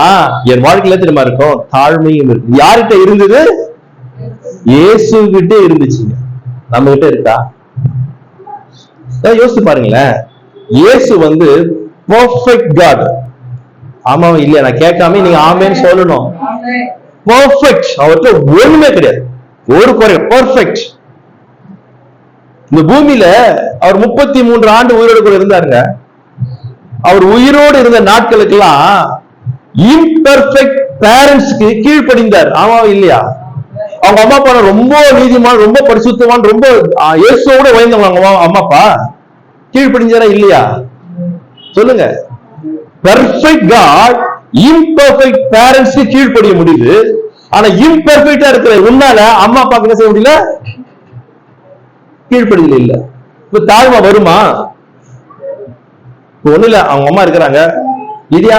என் வாழ்க்கையில தெரியுமா இருக்கும்? தாழ்மையும் இருக்கு. யார்கிட்ட இருந்தது? இயேசு கிட்ட இருந்துச்சுங்க. நம்ம கிட்ட இருக்கா? யோசிச்சு பாருங்களேன். இயேசு பெர்ஃபெக்ட் காட். ஆமாவா இல்லையா? நான் கேட்காம நீங்க ஆமேன்னு சொல்லணும். பெர்ஃபெக்ட். அவர்கிட்ட ஒண்ணுமே கிடையாது, ஒரு குறை. பெர்ஃபெக்ட். இந்த பூமியில அவர் 33 ஆண்டு உயிரோடு கூட இருந்தாருங்க. அவர் உயிரோடு இருந்த நாட்களுக்கெல்லாம் இம்பெர்ஃபெக்ட் பேரண்ட்ஸ்க்கு கீழ்ப்படிந்தார். ஆமாவா இல்லையா? அவங்க அம்மா அப்பா ரொம்ப நீதிமான், ரொம்ப பரிசுத்தவான், ரொம்ப இயேசுவோட உயர்ந்தவங்க அவங்க அம்மா அப்பா. கீழ்ப்படிஞ்சாரா இல்லையா? சொல்லுங்க. பெர்ஃபெக்ட் காட் இம்பெர்ஃபெக்ட் பேரண்ட்ஸ்க்கு கீழ்ப்படிய முடியுது. ஆனா இம்பெர்ஃபெக்ட்டா இருக்கிற உன்னால அம்மா அப்பாக்கு என்ன செய்ய முடியல? கீழ்ப்படிதல் இல்ல. இப்ப தாழ்மை வருமா? ஒண்ணு இல்ல, அவங்க அம்மா இருக்கிறாங்க, இடியா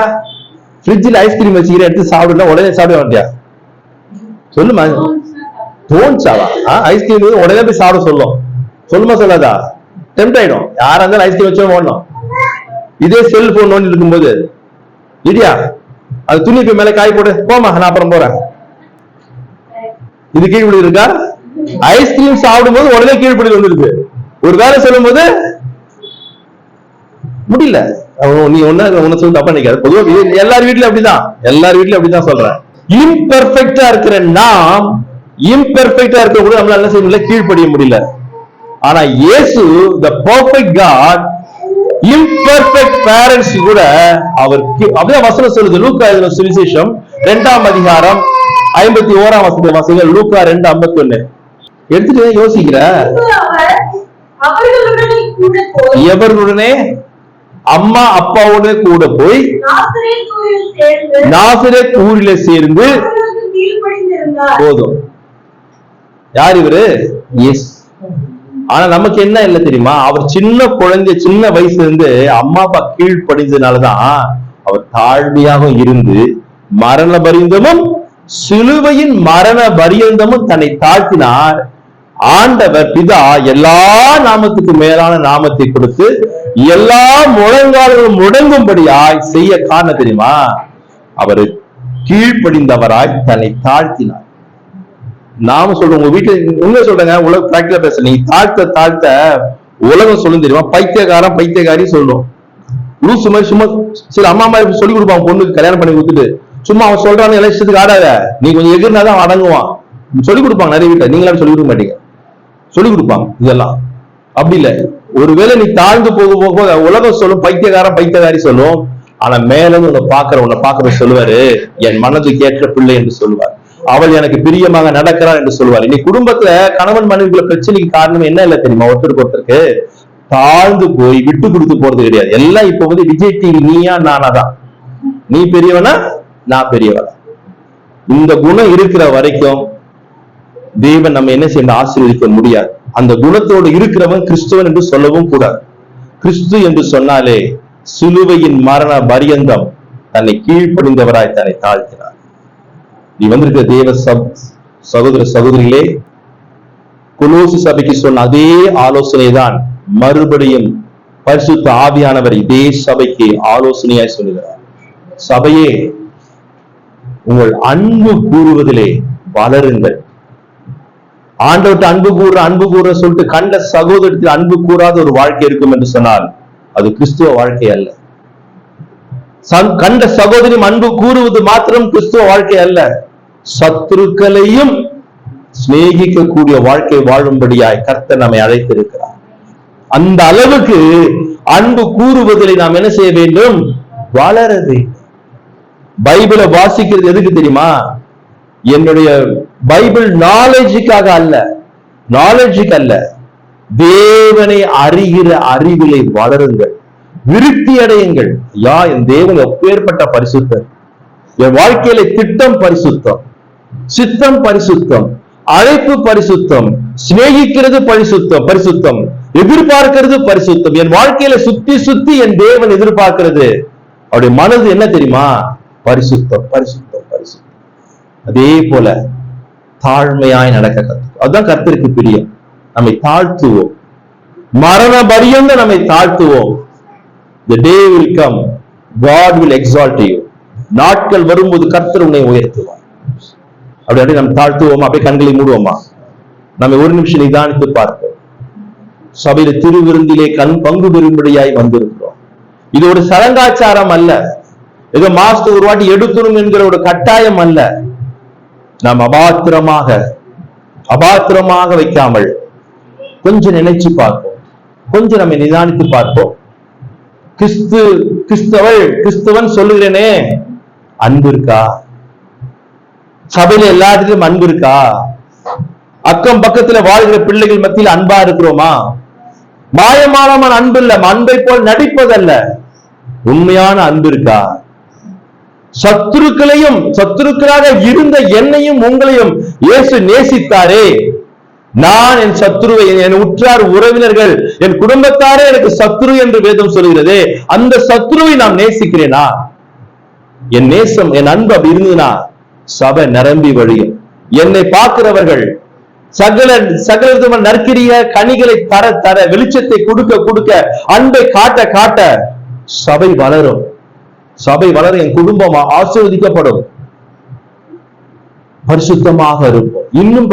ஃப்ரிட்ஜில் ஐஸ்கிரீம் வச்சுக்கிற, எடுத்து சாப்பிடுனா உடனே சாப்பிட மாட்டியா? சொல்லுமா? தோன்ச்சாவா? ஐஸ்கிரீம் உடனே போய் சாப்பிட சொல்லும். சொல்லுமா சொல்லாதா? டெம்ட் ஆயிடும். யாரா இருந்தாலும் ஐஸ்கிரீம் வச்சோ ஓடணும். இதே செல்போன் நோண்டி இருக்கும்போது இடியா அது துணி போய் மேல காய் போடு, போமா நான் அப்புறம் போறேன். இது கீழ்ப்படி இருக்கா? ஐஸ்கிரீம் சாப்பிடும் போது உடனே கீழ்ப்படி வந்துருக்கு. ஒரு வேலை சொல்லும் போது முடியல. நீ ஒன்னு சொல்லி தப்பா நினைக்காது. பொதுவாக எல்லார் வீட்லயும் அப்படிதான், எல்லார் வீட்லயும் அப்படிதான் சொல்றேன். இம்பெர்ஃபெக்ட்டா இருக்கிற நாம், இம்பெர்ஃபெக்ட்டா இருக்க கூட நம்மளால என்ன செய்ய முடியல? கீழ்ப்படிய முடியல. ஆனா இயேசு the perfect God imperfect parents கூட அவர் அப்படியே வசனம் சொல்லுது. லூக்கா எழுதின சுவிசேஷம் 2ஆம் அதிகாரம் 51ஆம் வசனத்தை வாசிங்க. லூக்கா 2:51 எடுத்துட்டு யோசிக்கிற. எவர்களுடனே? அம்மா அப்பாவோட கூட போய் நாசரேத் ஊரிலே சேர்ந்து. போதும். யார் இவரு? எஸ். ஆனா நமக்கு என்ன இல்ல தெரியுமா? அவர் சின்ன குழந்தை, சின்ன வயசுல இருந்து அம்மா அப்பா கீழ்ப்படிந்ததுனாலதான் அவர் தாழ்மையாக இருந்து மரண பரியந்தமும், சிலுவையின் மரண பரியந்தமும் தன்னை தாழ்த்தினார். ஆண்டவர் பிதா எல்லா நாமத்துக்கு மேலான நாமத்தை கொடுத்து எல்லா முழங்கால்களும் முடங்கும்படியாய் செய்ய காரணம் தெரியுமா? அவர் கீழ்ப்படிந்தவராய் தன்னை தாழ்த்தினார். நாம சொல்றோம், உங்க வீட்டுல உங்க சொல்றேங்க, உலக பிராக்டிகலா பேச, நீ தாழ்த்த உலகம் சொல்லும் தெரியுமா? பைத்தியக்காரன் பைத்தியக்காரி சொல்லும். லூசு மாதிரி சும்மா சில அம்மா மாதிரி சொல்லி கொடுப்பான் பொண்ணுக்கு கல்யாணம் பண்ணி கொடுத்துட்டு. சும்மா அவன் சொல்றான்னு எல்லாம் இஷ்டத்துக்கு ஆடாத, நீ கொஞ்சம் எதிர்னாதான் அடங்குவான். சொல்லி கொடுப்பாங்க நிறைய வீட்டுல. நீங்களா சொல்லி கொடுக்க மாட்டீங்க, சொல்லி கொடுப்பாங்க. இதெல்லாம் அப்படி இல்லை. ஒருவேளை நீ தாழ்ந்து போக போக உலகம் சொல்லும் பைத்தியக்காரன் பைத்தியக்காரி சொல்லும். ஆனா மேல உன்னை பார்க்கிற சொல்லுவாரு, என் மனதுக்கு ஏற்ற பிள்ளை என்று சொல்லுவார். அவள் எனக்கு பிரியமாக நடக்கிறார் என்று சொல்லுவார். இன்னைக்கு குடும்பத்துல கணவன் மனைவிக்குள்ள பிரச்சனைக்கு காரணம் என்ன இல்லை தெரியுமா? ஒருத்தருக்கு தாழ்ந்து போய் விட்டு கொடுத்து போறது கிடையாது. எல்லாம் இப்ப விஜய் டிவி நீயா நானாதான். நீ பெரியவனா நான் பெரியவனா. இந்த குணம் இருக்கிற வரைக்கும் தேவன் நம்ம என்ன செய்ய ஆசீர்வதிக்க முடியாது. அந்த குணத்தோடு இருக்கிறவன் கிறிஸ்துவன் என்று சொல்லவும் கூடாது. கிறிஸ்து என்று சொன்னாலே சிலுவையின் மரண பரியந்தம் தன்னை கீழ்ப்படிந்தவராய் தன்னை தாழ்த்தினார். நீ வந்திருக்க தேவ சகோதர சகோதரிகளே, கொலோசி சபைக்கு சொன்ன அதே ஆலோசனை தான் மறுபடியும் பரிசுத்த ஆவியானவர் இதே சபைக்கு ஆலோசனையாய் சொல்லுகிறார். சபையே, உங்கள் அன்பு கூறுவதிலே வளருங்கள். ஆண்டவர்கிட்ட அன்பு கூற சொல்லிட்டு கண்ட சகோதரத்தில் அன்பு கூறாத ஒரு வாழ்க்கை இருக்கும் என்று சொன்னால் அது கிறிஸ்துவ வாழ்க்கை அல்ல. கண்ட சகோதரியும் அன்பு கூறுவது மாத்திரம் கிறிஸ்துவ வாழ்க்கை அல்ல, சத்துருக்களையும் சிநேகிக்கக்கூடிய வாழ்க்கை வாழும்படியாய் கர்த்தர் நம்மை அழைத்திருக்கிறார். அந்த அளவுக்கு அன்பு கூறுவதில் நாம் என்ன செய்ய வேண்டும்? வளர வேண்டும். பைபிளை வாசிக்கிறது எதுக்கு தெரியுமா? என்னுடைய பைபிள் நாலேஜுக்காக அல்ல, தேவனை அறிகிற அறிவிலை வளருங்கள், விருத்தி அடையுங்கள். என் தேவன் எப்பேற்பட்ட பரிசுத்தர், என் வாழ்க்கையில திட்டம் பரிசுத்தம், சித்தம் பரிசுத்தம், அழைப்பு பரிசுத்தம், சிநேகிக்கிறது பரிசுத்தம், எதிர்பார்க்கிறது பரிசுத்தம். என் வாழ்க்கையில சுத்தி சுத்தி என் தேவன் எதிர்பார்க்கிறது, அவருடைய மனது என்ன தெரியுமா? பரிசுத்தம். அதே போல தாழ்மையாய் நடக்க கற்றுக்கொள்ளும். அதுதான் கர்த்தருக்கு பிரியம். நம்மை தாழ்த்துவோம், மரண பரியந்த நம்மை தாழ்த்துவோம். The day will come, God will exalt you. நாட்கள் வரும்போது கர்த்தர் உன்னை உயர்த்துவார். அப்படி நம்ம தாழ்த்துவோமா? அப்படியே கண்களை மூடுவோமா? நம்ம ஒரு நிமிஷம் நிதானித்து பார்ப்போம். சபையில திருவிருந்திலே பங்கு பெறும்படியாய் வந்திருக்கிறோம். இது ஒரு சடங்காச்சாரம் அல்ல, ஏதோ மாசத்துக்கு ஒரு வாட்டி எடுக்கணும் என்கிற ஒரு கட்டாயம் அல்ல. நாம் அபாத்திரமாக வைக்காமல் கொஞ்சம் நினைச்சு பார்ப்போம், கொஞ்சம் நம்ம நிதானித்து பார்ப்போம். கிறிஸ்தவன் சொல்லுகிறேனே, அன்பு இருக்கா? சபையில எல்லாத்திலும் அன்பு இருக்கா? அக்கம் பக்கத்துல வாழ்கிற பிள்ளைகள் மத்தியில் அன்பா இருக்கிறோமா? மாயமான அன்பு இல்ல, அன்பை போல் நடிப்பதல்ல, உண்மையான அன்பு இருக்கா? சத்துருக்களாக இருந்த என்னையும் உங்களையும் இயேசு நேசித்தாரே. நான் என் சத்துருவை, என் உற்றார் உறவினர்கள், என் குடும்பத்தாரே எனக்கு சத்துரு என்று வேதம் சொல்கிறதே, அந்த சத்துருவை நான் நேசிக்கிறேனா? என் நேசம், என் அன்பு அப்படி இருந்ததுன்னா சபை நிரம்பி வழியும். என்னை பார்க்கிறவர்கள் சகல விதமான நற்கிரிய கனிகளை தர வெளிச்சத்தை கொடுக்க அன்பை காட்ட சபை வளரும். என் குடும்பம் ஆசீர்வதிக்கப்படும். பரிசுத்தமாக இருப்போம், இன்னும்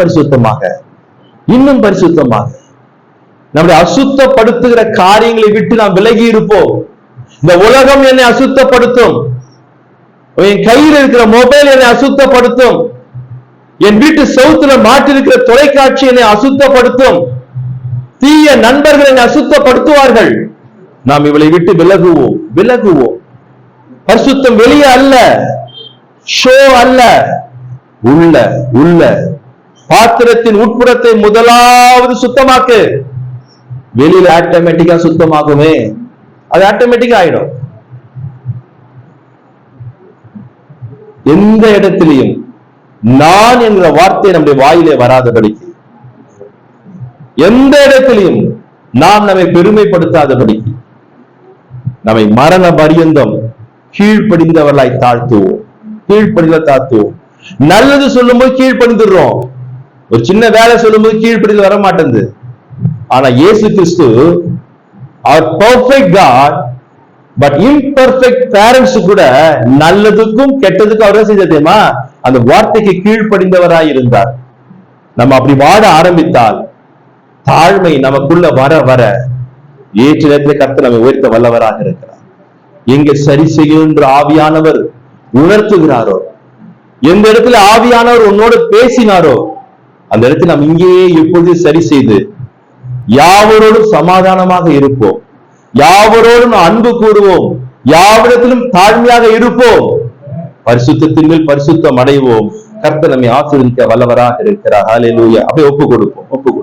பரிசுத்தமாக. நம்முடைய அசுத்தப்படுத்துகிற காரியங்களை விட்டு நாம் விலகி இருப்போம். இந்த உலகம் என்னை அசுத்தப்படுத்தும், என் கையில் இருக்கிற மொபைல் என்னை அசுத்தப்படுத்தும், என் வீட்டு சவுத்துல மாட்டிருக்கிற தொலைக்காட்சி என்னை அசுத்தப்படுத்தும், தீய நண்பர்கள் என்னை அசுத்தப்படுத்துவார்கள். நாம் இவளை விட்டு விலகுவோம். பரிசுத்தம் வெளியே அல்ல, ஷோ அல்ல, உள்ள பாத்திரத்தின் உட்புறத்தை முதலாவது சுத்தமாக்கு. வெளியில ஆட்டோமேட்டிக்கா சுத்தமாகுமே, அது ஆட்டோமேட்டிக்கா ஆயிடும். எந்த இடத்திலையும் நான் என்கிற வார்த்தை நம்முடைய வாயிலே வராதபடிக்கு, எந்த இடத்திலையும் நாம் நம்மை பெருமைப்படுத்தாதபடிக்கு, நம்மை மரண பரியந்தம் கீழ்ப்படிந்தவர்களாய் தாழ்த்துவோம். நல்லது சொல்லும்போது கீழ்ப்படிந்துடுறோம், ஒரு சின்ன வேலை சொல்லும்போது கீழ்ப்படிந்து வர மாட்டேங்குது. ஆனா இயேசு கிறிஸ்து our perfect God but imperfect parents கூட நல்லதுக்கும் கெட்டதுக்கும் அவர் செஞ்ச தெரியுமா? அந்த வார்த்தைக்கு கீழ்ப்படிந்தவராய் இருந்தார். நம்ம அப்படி வாழ ஆரம்பித்தால் தாழ்மை நமக்குள்ள வர ஏற்ற நேரத்தில் கர்த்தர் நம்மை உயர்த்த வல்லவராக இருக்கிறார். எங்க சரி செய்கின்ற ஆவியானவர் உணர்த்துகிறாரோ, எந்த இடத்துல ஆவியானவர் உன்னோடு பேசினாரோ அந்த இடத்துல நாம் இங்கேயே எப்பொழுது சரி செய்து யாவரோடும் சமாதானமாக இருப்போம், யாவரோடும் அன்பு கூறுவோம், யாவிடத்திலும் தாழ்மையாக இருப்போம், பரிசுத்தத்தின் மேல் பரிசுத்தம் அடைவோம். கர்த்தர் நம்மை ஆசீர்வதிக்க வல்லவராக இருக்கிறார். ஹல்லேலூயா. அப்படி ஒப்பு கொடுப்போம்.